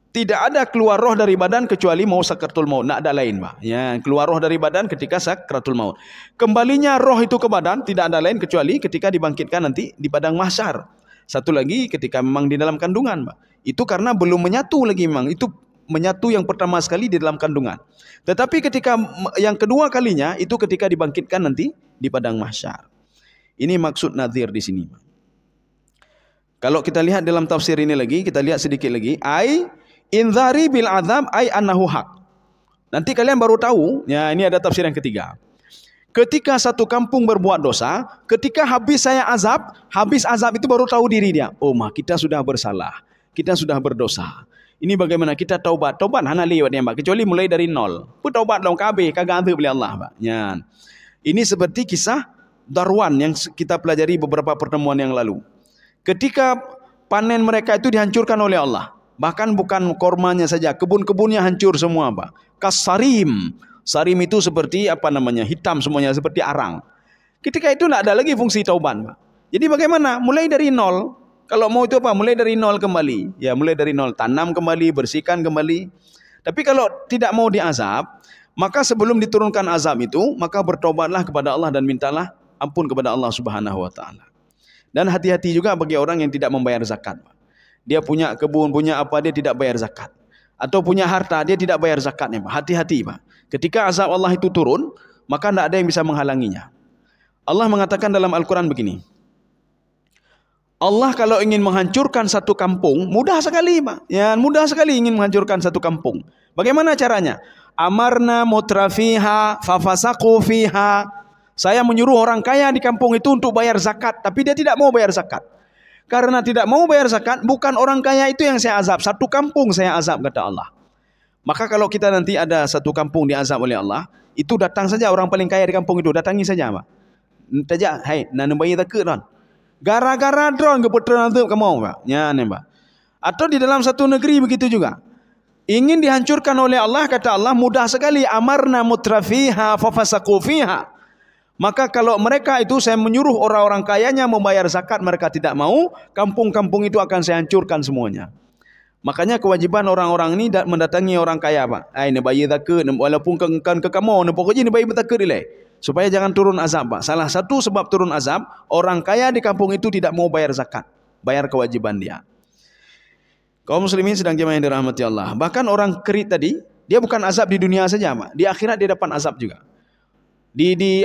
Tidak ada keluar roh dari badan kecuali mau sakaratul maut. Tak ada lain, Pak. Ya, keluar roh dari badan ketika sakaratul maut. Kembalinya roh itu ke badan tidak ada lain kecuali ketika dibangkitkan nanti di padang mahsyar. Satu lagi ketika memang di dalam kandungan, Pak. Itu karena belum menyatu lagi memang. Itu menyatu yang pertama sekali di dalam kandungan. Tetapi ketika yang kedua kalinya itu ketika dibangkitkan nanti di padang mahsyar. Ini maksud nadhir di sini. Kalau kita lihat dalam tafsir ini lagi, kita lihat sedikit lagi, ai inzari bil azab ai annahu haq. Nanti kalian baru tahu, ya ini ada tafsir yang ketiga. Ketika satu kampung berbuat dosa, ketika habis azab itu baru tahu diri dia. Oh, kita sudah bersalah. Kita sudah berdosa. Ini bagaimana kita taubat hana liwat ya, Mbak. Kecuali mulai dari nol. Taubat dong kabeh kagak azab oleh Allah, Mbak. Ya. Ini seperti kisah Darwan yang kita pelajari beberapa pertemuan yang lalu. Ketika panen mereka itu dihancurkan oleh Allah. Bahkan bukan kormanya saja, kebun-kebunnya hancur semua, Pak. Kasarim. Sarim itu seperti hitam semuanya, seperti arang. Ketika itu tidak ada lagi fungsi taubat, Pak. Jadi bagaimana? Mulai dari nol. Kalau mau itu mulai dari nol kembali. Ya, mulai dari nol, tanam kembali, bersihkan kembali. Tapi kalau tidak mau diazab, maka sebelum diturunkan azab itu, maka bertobatlah kepada Allah dan mintalah ampun kepada Allah Subhanahu wa taala. Dan hati-hati juga bagi orang yang tidak membayar zakat. Dia punya kebun, punya apa, dia tidak bayar zakat. Atau punya harta, dia tidak bayar zakatnya. Hati-hati, Pak. Ketika azab Allah itu turun, maka tidak ada yang bisa menghalanginya. Allah mengatakan dalam Al-Quran begini. Allah kalau ingin menghancurkan satu kampung, mudah sekali, Pak. Ya, mudah sekali ingin menghancurkan satu kampung. Bagaimana caranya? Amarna mutrafiha fafasaqu fiha. Saya menyuruh orang kaya di kampung itu untuk bayar zakat, tapi dia tidak mau bayar zakat. Karena tidak mau bayar zakat, bukan orang kaya itu yang saya azab, satu kampung saya azab, kata Allah. Maka kalau kita nanti ada satu kampung diazab oleh Allah, itu datang saja orang paling kaya di kampung itu, datangi saja, Pak. Tajak, hai, nana bayi tak ke don. Gara-gara drone ke putra nanti kamu, Pak. Ya, nih, Pak. Atau di dalam satu negeri begitu juga. Ingin dihancurkan oleh Allah, kata Allah, mudah sekali. Amarna mutrafiha fafasaqu fiha. Maka kalau mereka itu saya menyuruh orang-orang kayanya membayar zakat, mereka tidak mau, kampung-kampung itu akan saya hancurkan semuanya. Makanya kewajiban orang-orang ini mendatangi orang kaya, Pak. Ai, ne bayi tak ke, walaupun kan ke kamu, ne pokoknya ne bayi tak ke dilai. Supaya jangan turun azab, Pak. Salah satu sebab turun azab, orang kaya di kampung itu tidak mau bayar zakat, bayar kewajiban dia. Kaum muslimin sedang jemaah yang dirahmati Allah. Bahkan orang Krit tadi, dia bukan azab di dunia saja, Pak. Di akhirat dia dapat azab juga. Di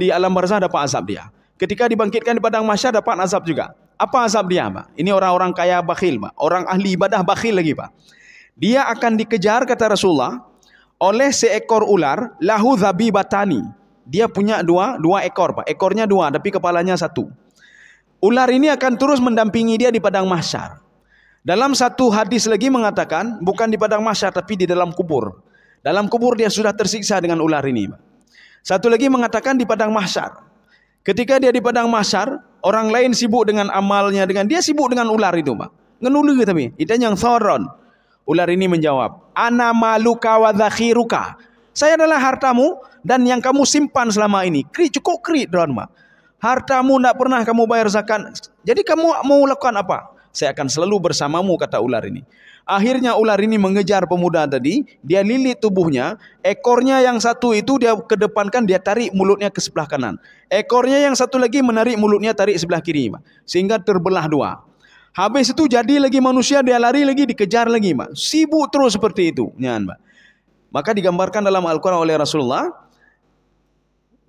alam barzah dapat azab dia. Ketika dibangkitkan di padang mahsyar dapat azab juga. Apa azab dia, Pak? Ini orang-orang kaya bakhil, Pak. Orang ahli ibadah bakhil lagi, Pak. Dia akan dikejar, kata Rasulullah, oleh seekor ular, lahu dhabibatani. Dia punya dua ekor, Pak. Ekornya dua, tapi kepalanya satu. Ular ini akan terus mendampingi dia di padang mahsyar. Dalam satu hadis lagi mengatakan, bukan di padang mahsyar, tapi di dalam kubur. Dalam kubur dia sudah tersiksa dengan ular ini, Pak. Satu lagi mengatakan di padang mahsyar. Ketika dia di padang mahsyar, orang lain sibuk dengan amalnya, dengan dia sibuk dengan ular itu, Pak. Ngenulu tapi, itu yang thoron. Ular ini menjawab, ana maluka wa dzakhiruka. Saya adalah hartamu dan yang kamu simpan selama ini. Cukup krit, Pak. Hartamu tidak pernah kamu bayar zakat. Jadi kamu mau lakukan apa? Saya akan selalu bersamamu, kata ular ini. Akhirnya ular ini mengejar pemuda tadi, dia lilit tubuhnya, ekornya yang satu itu dia kedepankan, dia tarik mulutnya ke sebelah kanan. Ekornya yang satu lagi menarik mulutnya, tarik sebelah kiri, Pak. Sehingga terbelah dua. Habis itu jadi lagi manusia, dia lari lagi, dikejar lagi, Pak. Sibuk terus seperti itu. Pak. Maka digambarkan dalam Al-Quran oleh Rasulullah,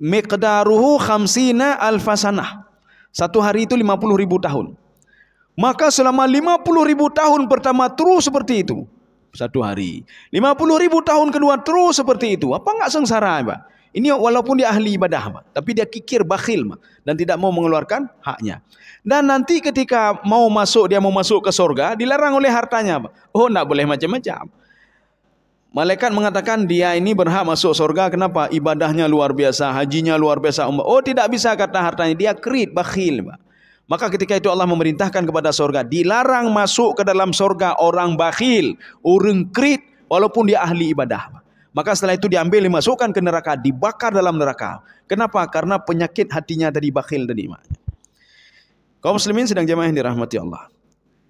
miqdaruhu khamsina alfasanah. Satu hari itu 50.000 tahun. Maka selama 50.000 tahun pertama terus seperti itu. Satu hari. 50.000 tahun kedua terus seperti itu. Apa enggak sengsara, Pak? Ini walaupun dia ahli ibadah, Pak. Tapi dia kikir, bakhil, Pak. Dan tidak mau mengeluarkan haknya. Dan nanti ketika dia mau masuk ke surga, dilarang oleh hartanya, Pak. Oh, enggak boleh macam-macam. Malaikat mengatakan dia ini berhak masuk surga. Kenapa? Ibadahnya luar biasa, hajinya luar biasa. Oh, tidak bisa kata hartanya. Dia krit, bakhil, Pak. Maka ketika itu Allah memerintahkan kepada surga, dilarang masuk ke dalam surga orang bakhil, orang krit, walaupun dia ahli ibadah. Maka setelah itu diambil, dimasukkan ke neraka, dibakar dalam neraka. Kenapa? Karena penyakit hatinya tadi, bakhil tadi. Kaum muslimin sedang jemaah yang dirahmati Allah.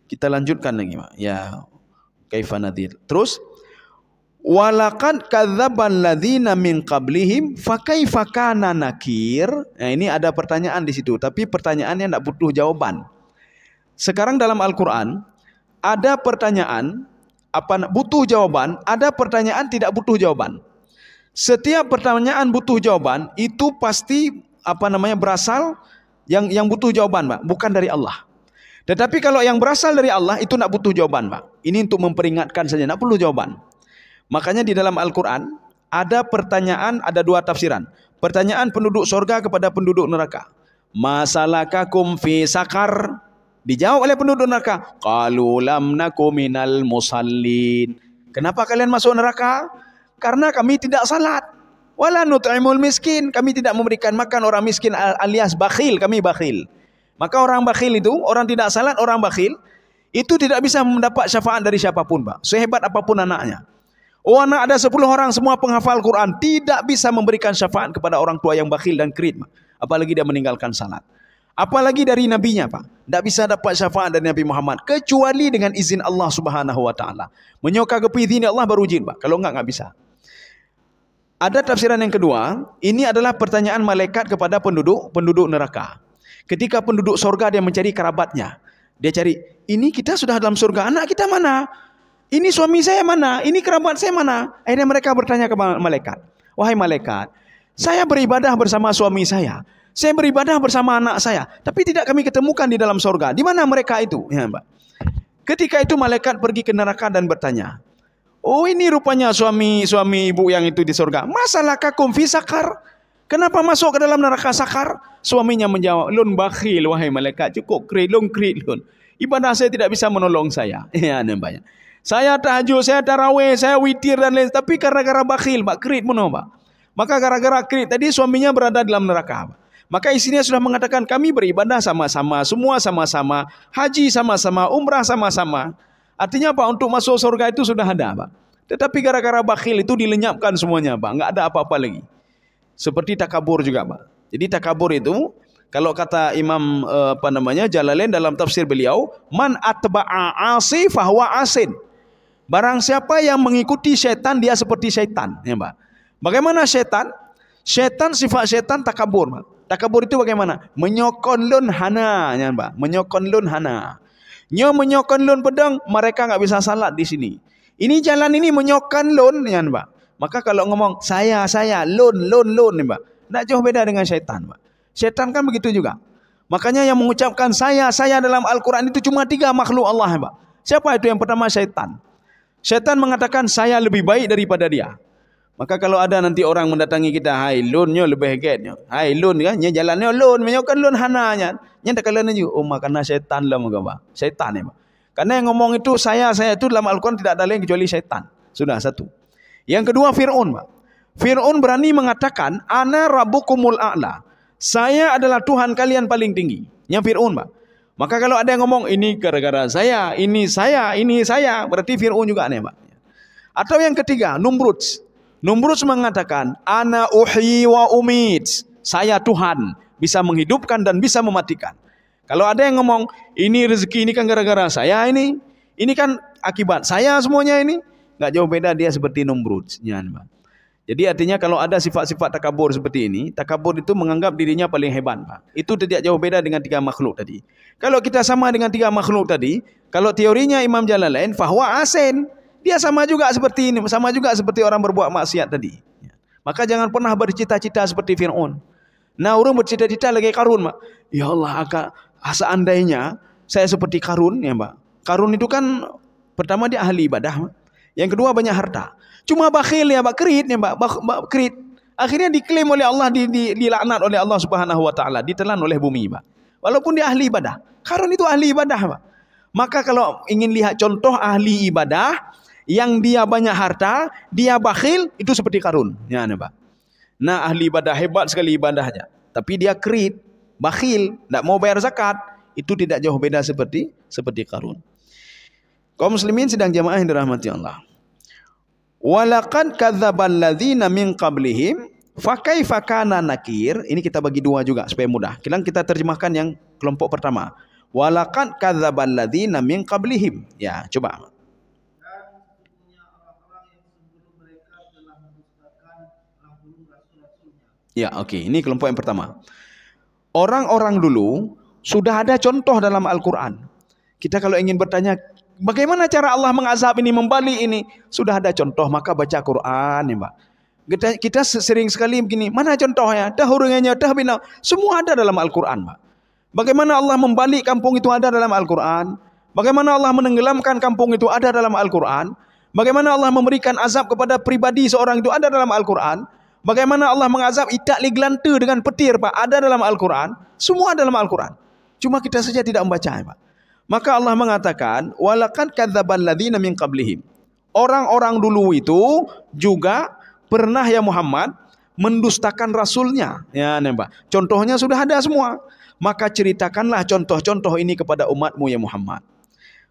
Kita lanjutkan lagi, Pak. Ya, kaifa nadir. Terus, walaqad kadzdzabal ladzina min qablihim fakaifa kana nakir. Nah, ini ada pertanyaan di situ, tapi pertanyaannya tidak butuh jawaban. Sekarang dalam Al-Qur'an ada pertanyaan butuh jawaban, ada pertanyaan tidak butuh jawaban. Setiap pertanyaan butuh jawaban itu pasti berasal yang butuh jawaban, Pak, bukan dari Allah. Tetapi kalau yang berasal dari Allah itu tidak butuh jawaban, Pak. Ini untuk memperingatkan saja, tidak perlu jawaban. Makanya di dalam Al-Quran ada pertanyaan, ada dua tafsiran. Pertanyaan penduduk surga kepada penduduk neraka. Masalakakum fi sakar. Dijawab oleh penduduk neraka. Qalu lam naku minal musallin. Kenapa kalian masuk neraka? Karena kami tidak salat. Wala nut'imul miskin. Kami tidak memberikan makan orang miskin alias bakhil. Kami bakhil. Maka orang bakhil itu, orang tidak salat, orang bakhil, itu tidak bisa mendapat syafaat dari siapapun, Pak. Sehebat apapun anaknya. Oh, anak ada 10 orang semua penghafal Quran, tidak bisa memberikan syafaat kepada orang tua yang bakhil dan krit, apalagi dia meninggalkan salat. Apalagi dari nabinya, Pak. Tidak bisa dapat syafaat dari Nabi Muhammad kecuali dengan izin Allah Subhanahu wa taala. Menyoka kepidhin Allah baru izin, Pak. Kalau enggak bisa. Ada tafsiran yang kedua, ini adalah pertanyaan malaikat kepada penduduk neraka. Ketika penduduk surga dia mencari kerabatnya. Dia cari, ini kita sudah dalam surga, anak kita mana? Ini suami saya mana? Ini kerabat saya mana? Akhirnya mereka bertanya kepada malaikat. Wahai malaikat, saya beribadah bersama suami saya. Saya beribadah bersama anak saya, tapi tidak kami ketemukan di dalam surga. Di mana mereka itu? Ya, Mbak. Ketika itu malaikat pergi ke neraka dan bertanya, oh ini rupanya suami ibu yang itu di surga. Masalahkakum fi sakar? Kenapa masuk ke dalam neraka sakar? Suaminya menjawab, lun bakhil wahai malaikat, cukup krit lun. Ibadah saya tidak bisa menolong saya. Ya, namanya. Saya tahajud, saya tarawih, saya witir dan lain, tapi gara-gara bakhil, Pak, krit pun, Pak. Maka gara-gara krit tadi suaminya berada dalam neraka. Maka istrinya sudah mengatakan, kami beribadah sama-sama, semua sama-sama, haji sama-sama, umrah sama-sama. Artinya apa? Untuk masuk surga itu sudah ada, Pak. Tetapi gara-gara bakhil itu dilenyapkan semuanya, Pak. Enggak ada apa-apa lagi. Seperti takabur juga, Pak. Jadi takabur itu, kalau kata Imam Jalalain dalam tafsir beliau, man atba'a asi fahuwa asin. Barang siapa yang mengikuti syaitan, dia seperti syaitan, ya, Pak. Bagaimana syaitan? Syaitan, sifat syaitan takabur, Pak. Takabur itu bagaimana? Menyokon lun hana, ya, Pak. Menyokon lun hana. Menyokon lun pedang, mereka enggak bisa salat di sini. Ini jalan ini menyokon lun, ya, Pak. Maka kalau ngomong saya, lun, ya, Pak. Enggak jauh beda dengan syaitan, Pak. Syaitan kan begitu juga. Makanya yang mengucapkan saya dalam Al-Quran itu cuma 3 makhluk Allah, ya, Pak. Siapa itu? Yang pertama syaitan. Syaitan mengatakan saya lebih baik daripada dia. Maka kalau ada nanti orang mendatangi kita, hai lunnya lebih hegetnya. Hai lun kan, nya jalannya lun, menyokan lun hananya. Nya tak kalian juga, oh makana syaitan lah muka, Pak. Syaitan ya, Pak. Karena yang ngomong itu saya itu dalam Al-Quran tidak ada lain kecuali syaitan. Sudah satu. Yang kedua Fir'aun, Pak. Fir'aun berani mengatakan ana rabbukumul a'la. Saya adalah Tuhan kalian paling tinggi. Yang Fir'aun, Pak. Maka kalau ada yang ngomong ini gara-gara saya, ini saya, berarti Fir'aun juga aneh, Pak. Atau yang ketiga, Numrud. Numrud mengatakan, ana uhyi wa umit. Saya Tuhan, bisa menghidupkan dan bisa mematikan. Kalau ada yang ngomong, ini rezeki ini kan gara-gara saya ini kan akibat saya semuanya ini, nggak jauh beda dia seperti Numrud. Ya, Pak. Jadi artinya kalau ada sifat-sifat takabur seperti ini, takabur itu menganggap dirinya paling hebat, Pak. Itu tidak jauh beda dengan 3 makhluk tadi. Kalau kita sama dengan 3 makhluk tadi, kalau teorinya Imam Jalalain, fahuwa asin. Dia sama juga seperti ini, sama juga seperti orang berbuat maksiat tadi. Maka jangan pernah bercita-cita seperti Fir'aun. Nah, orang bercita-cita lagi Karun, Pak. Ya Allah, seandainya saya seperti Karun, ya, Pak. Karun itu kan pertama dia ahli ibadah, Pak. Yang kedua banyak harta. Cuma bakhil ya, Pak, krit ya, Pak, krit. Akhirnya diklaim oleh Allah, dilaknat oleh Allah Subhanahu wa taala, ditelan oleh bumi, Pak. Walaupun dia ahli ibadah. Karun itu ahli ibadah, Pak. Maka kalau ingin lihat contoh ahli ibadah yang dia banyak harta, dia bakhil, itu seperti Karun. Ya, Pak. Nah, ahli ibadah hebat sekali ibadahnya, tapi dia krit, bakhil, tidak mau bayar zakat, itu tidak jauh beda seperti Karun. Kaum muslimin sedang jamaah yang dirahmati Allah. Walaqad kadzdzabal ladzina min qablihim fakaifa kana nakir. Ini kita bagi 2 juga supaya mudah. Kita terjemahkan yang kelompok pertama. Walaqad kadzdzabal ladzina min qablihim. Ya, coba. Dan sesungguhnya orang-orang yang sebelum mereka telah mendustakan rasul-rasulnya. Ya, oke. Ini kelompok yang pertama. Orang-orang dulu sudah ada contoh dalam Al-Quran. Kita kalau ingin bertanya, bagaimana cara Allah mengazab ini, membalik ini? Sudah ada contoh, maka baca Quran, ya, Pak. Kita sering sekali begini, mana contohnya? Dahurungannya, dahbina. Semua ada dalam Al-Quran, Pak. Bagaimana Allah membalik kampung itu ada dalam Al-Quran. Bagaimana Allah menenggelamkan kampung itu ada dalam Al-Quran. Bagaimana Allah memberikan azab kepada pribadi seorang itu ada dalam Al-Quran. Bagaimana Allah mengazab itak liglante dengan petir, Pak, ada dalam Al-Quran. Semua dalam Al-Quran. Cuma kita saja tidak membaca, Pak. Maka Allah mengatakan, walaqad kadzdzabal ladzina min qablihim. Orang-orang dulu itu juga pernah ya Muhammad mendustakan rasulnya. Ya, Pak. Contohnya sudah ada semua. Maka ceritakanlah contoh-contoh ini kepada umatmu ya Muhammad.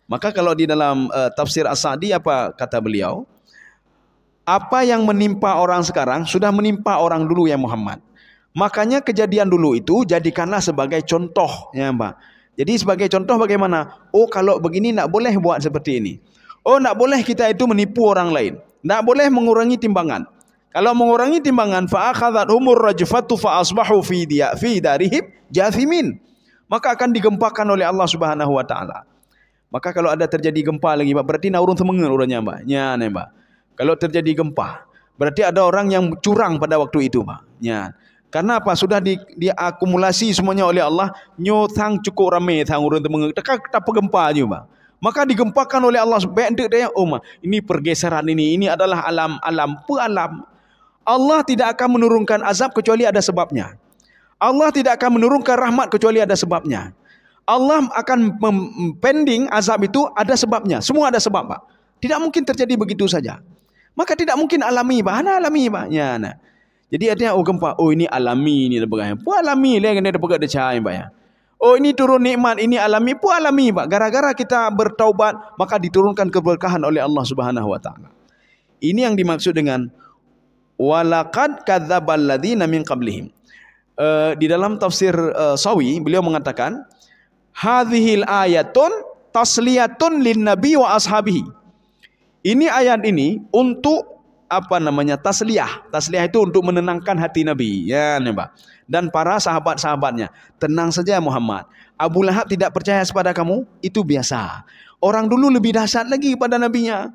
Maka kalau di dalam tafsir As-Sa'di apa kata beliau? Apa yang menimpa orang sekarang sudah menimpa orang dulu ya Muhammad. Makanya kejadian dulu itu jadikanlah sebagai contoh ya, Pak. Jadi sebagai contoh bagaimana? Oh, kalau begini nak boleh buat seperti ini. Oh, nak boleh kita itu menipu orang lain. Nak boleh mengurangi timbangan. Kalau mengurangi timbangan, fa'akhadhathumur rajfatu fa'asbahu fi darihim jathimin. Maka akan digempakan oleh Allah Subhanahu wa taala. Maka kalau ada terjadi gempa lagi, Pak, berarti nak urun semengen orangnya, Pak. Ya, Pak. Kalau terjadi gempa, berarti ada orang yang curang pada waktu itu, Pak. Ya. Karena apa? Sudah diakumulasi semuanya oleh Allah. Nyo thang cukup ramai thang urang temeng. Tak apa gempa je bang. Maka digempakan oleh Allah. Baik dia ini pergeseran ini adalah alam. Allah tidak akan menurunkan azab kecuali ada sebabnya. Allah tidak akan menurunkan rahmat kecuali ada sebabnya. Allah akan pending azab itu ada sebabnya. Semua ada sebab, Pak. Tidak mungkin terjadi begitu saja. Maka tidak mungkin alami, Pak. Ana alami, Pak. Ya, nah. Jadi ada gempa, ini alami ni sebagainya. Pu alami lah kena dapat decai, Pak ya. Ini turun nikmat, ini alami, pu alami, Pak. Gara-gara kita bertaubat, maka diturunkan keberkahan oleh Allah Subhanahu wa taala. Ini yang dimaksud dengan walaqad kadzdzabal ladzina min qablihim. Di dalam tafsir Sawi beliau mengatakan hadhil ayatun tasliyatun lin nabi wa ashabihi. Ini ayat ini untuk tasliyah. Tasliyah itu untuk menenangkan hati Nabi, ya, Pak. Dan para sahabat-sahabatnya. Tenang saja Muhammad. Abu Lahab tidak percaya kepada kamu, itu biasa. Orang dulu lebih dahsyat lagi pada nabinya.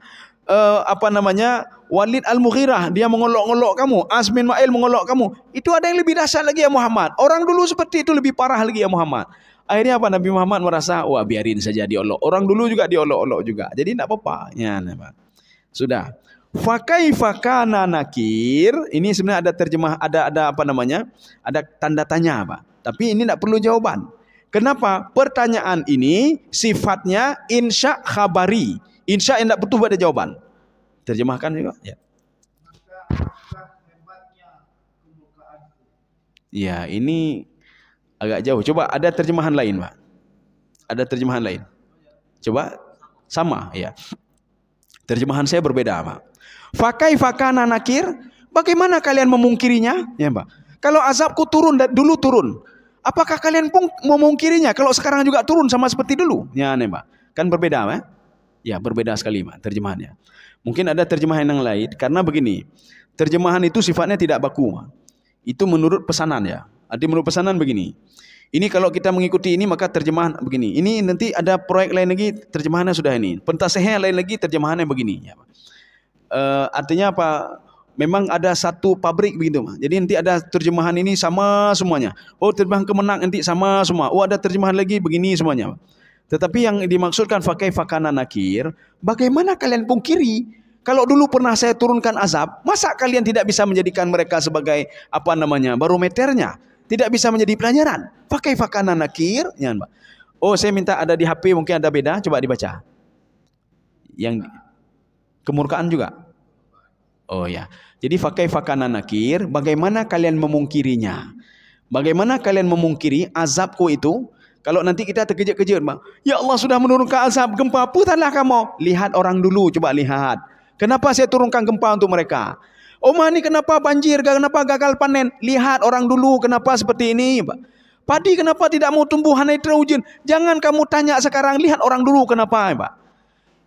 Walid Al-Mughirah, dia mengolok-olok kamu. As bin Ma'il mengolok kamu. Itu ada yang lebih dahsyat lagi ya Muhammad. Orang dulu seperti itu lebih parah lagi ya Muhammad. Akhirnya apa? Nabi Muhammad merasa, wah biarin saja diolok. Orang dulu juga diolok-olok juga. Jadi tidak apa-apa. Ya, Pak. Sudah. Fakaifa kana nakir, ini sebenarnya ada terjemah, ada tanda tanya, Pak. Tapi ini tidak perlu jawaban. Kenapa? Pertanyaan ini sifatnya insya khabari. Insya yang tidak butuh ada jawaban. Terjemahkan juga, ya. Ya, ini agak jauh. Coba ada terjemahan lain, Pak. Ada terjemahan lain. Coba sama, ya. Terjemahan saya berbeda, Pak. Fakaifa kana nakir, bagaimana kalian memungkirinya? Ya, Pak. Kalau azabku turun dulu turun, apakah kalian pun memungkirinya? Kalau sekarang juga turun sama seperti dulu? Ya, Pak. Kan berbeda, Pak. Ya, berbeda sekali, Pak, terjemahannya. Mungkin ada terjemahan yang lain karena begini. Terjemahan itu sifatnya tidak baku, Pak. Itu menurut pesanan, ya. Arti menurut pesanan begini. Ini kalau kita mengikuti ini maka terjemahan begini. Ini nanti ada proyek lain lagi terjemahannya sudah ini. Pentasihnya lain lagi terjemahannya begini, ya, Pak. Artinya apa? Memang ada satu pabrik begitu, Pak. Jadi nanti ada terjemahan ini sama semuanya. Terjemahan kemenang nanti sama semua. Ada terjemahan lagi begini semuanya, Pak. Tetapi yang dimaksudkan fakaifa kana nakir, bagaimana kalian pungkiri? Kalau dulu pernah saya turunkan azab, masa kalian tidak bisa menjadikan mereka sebagai barometernya? Tidak bisa menjadi pelajaran. Fakaifa kana nakir, ya, Pak. Saya minta ada di HP, mungkin ada beda, coba dibaca. Yang kemurkaan juga. Ya. Jadi fakaifa kana nakir, bagaimana kalian memungkirinya? Bagaimana kalian memungkiri azabku itu? Kalau nanti kita terkejut-kejut, Pak. Ya Allah sudah menurunkan azab gempa, putarlah kamu. Lihat orang dulu, coba lihat. Kenapa saya turunkan gempa untuk mereka? Ini kenapa banjir, kenapa gagal panen? Lihat orang dulu, kenapa seperti ini, Pak. Padi kenapa tidak mau tumbuh, nitrogen? Jangan kamu tanya sekarang, lihat orang dulu kenapa, Pak.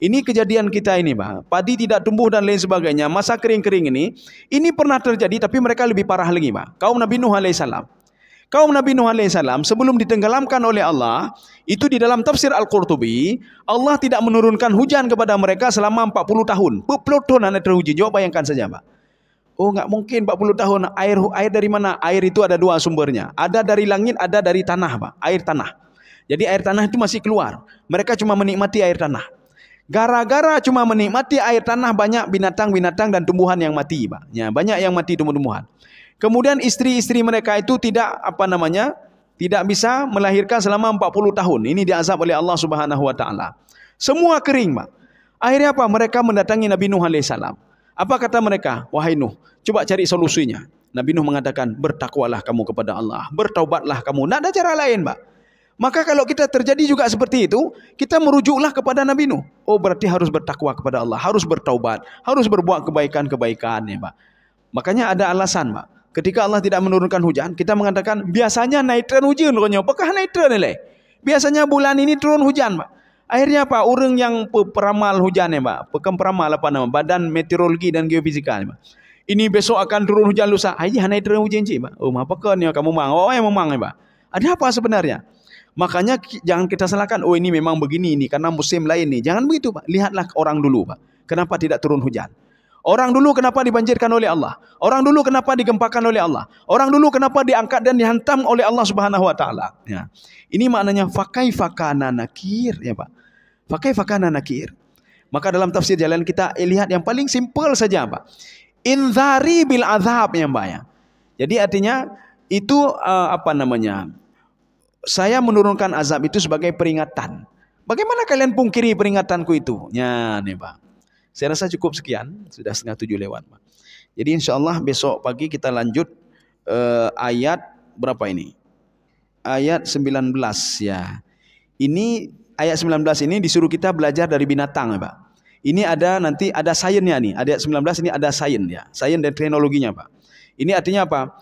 Ini kejadian kita ini, Pak. Padi tidak tumbuh dan lain sebagainya. Masa kering-kering ini pernah terjadi, tapi mereka lebih parah lagi, Pak. Kaum Nabi Nuh alaihissalam. Kaum Nabi Nuh alaihissalam sebelum ditenggelamkan oleh Allah, itu di dalam tafsir Al-Qurtubi, Allah tidak menurunkan hujan kepada mereka selama 40 tahun. Peloton nitrogen. Jawab bayangkan saja, Pak. Enggak mungkin 40 tahun. Air dari mana? Air itu ada dua sumbernya. Ada dari langit, ada dari tanah, Pak. Air tanah. Jadi air tanah itu masih keluar. Mereka cuma menikmati air tanah. Gara-gara cuma menikmati air tanah, banyak binatang-binatang dan tumbuhan yang mati, Pak. Ya, banyak yang mati tumbuh-tumbuhan. Kemudian istri-istri mereka itu tidak bisa melahirkan selama 40 tahun. Ini diazab oleh Allah Subhanahu wa taala. Semua kering, Pak. Akhirnya apa? Mereka mendatangi Nabi Nuh alaihissalam. Apa kata mereka? Wahai Nuh, coba cari solusinya. Nabi Nuh mengatakan, bertakwalah kamu kepada Allah, bertaubatlah kamu. Tidak ada cara lain, Pak. Maka kalau kita terjadi juga seperti itu, kita merujuklah kepada Nabi Nuh. Berarti harus bertakwa kepada Allah, harus bertaubat, harus berbuat kebaikan-kebaikan, ya, Pak. Makanya ada alasan, Pak. Ketika Allah tidak menurunkan hujan, kita mengatakan biasanya naitren hujan, apakah naitren ini? Biasanya bulan ini turun hujan, Pak. Akhirnya apa? Orang yang peramal hujan, ya, Pak. Peramal Badan Meteorologi dan Geofisika, ya, Pak. Ini besok akan turun hujan lusa. Ayah naitren hujan, Cik, Pak. Apakah yang kamu mang? Yang memang, ya, Pak. Ada apa sebenarnya? Makanya jangan kita salahkan, ini memang begini ini karena musim lain nih. Jangan begitu, Pak. Lihatlah orang dulu, Pak. Kenapa tidak turun hujan? Orang dulu kenapa dibanjirkan oleh Allah? Orang dulu kenapa digempakan oleh Allah? Orang dulu kenapa diangkat dan dihantam oleh Allah Subhanahu wa taala? Ya. Ini maknanya fakaifa kana nakir, ya Pak. Fakaifa kana nakir. Maka dalam tafsir jalan kita lihat yang paling simpel saja, Pak. Inzari bil azab, ya Mbak ya. Jadi artinya itu saya menurunkan azab itu sebagai peringatan. Bagaimana kalian pungkiri peringatanku itu? Ya, nih Pak. Saya rasa cukup sekian, sudah 6:30 lewat, Pak. Jadi insya Allah besok pagi kita lanjut ayat berapa ini? Ayat 19 ya. Ini ayat 19 ini disuruh kita belajar dari binatang, Pak. Ini ada nanti ada sainsnya nih. Ayat 19 ini ada sains ya. Sains dan teknologinya, Pak. Ini artinya apa?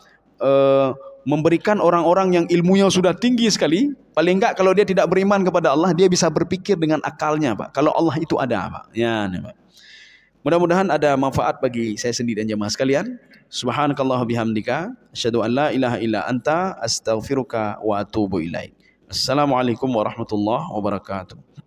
Memberikan orang-orang yang ilmunya sudah tinggi sekali, paling enggak kalau dia tidak beriman kepada Allah, dia bisa berpikir dengan akalnya, Pak. Kalau Allah itu ada, Pak. Ya, nih, Pak. Mudah-mudahan ada manfaat bagi saya sendiri dan jemaah sekalian. Subhanakallah bihamdika, asyhadu an la ilaha illa anta, astaghfiruka wa atubu ilaik. Assalamualaikum warahmatullahi wabarakatuh.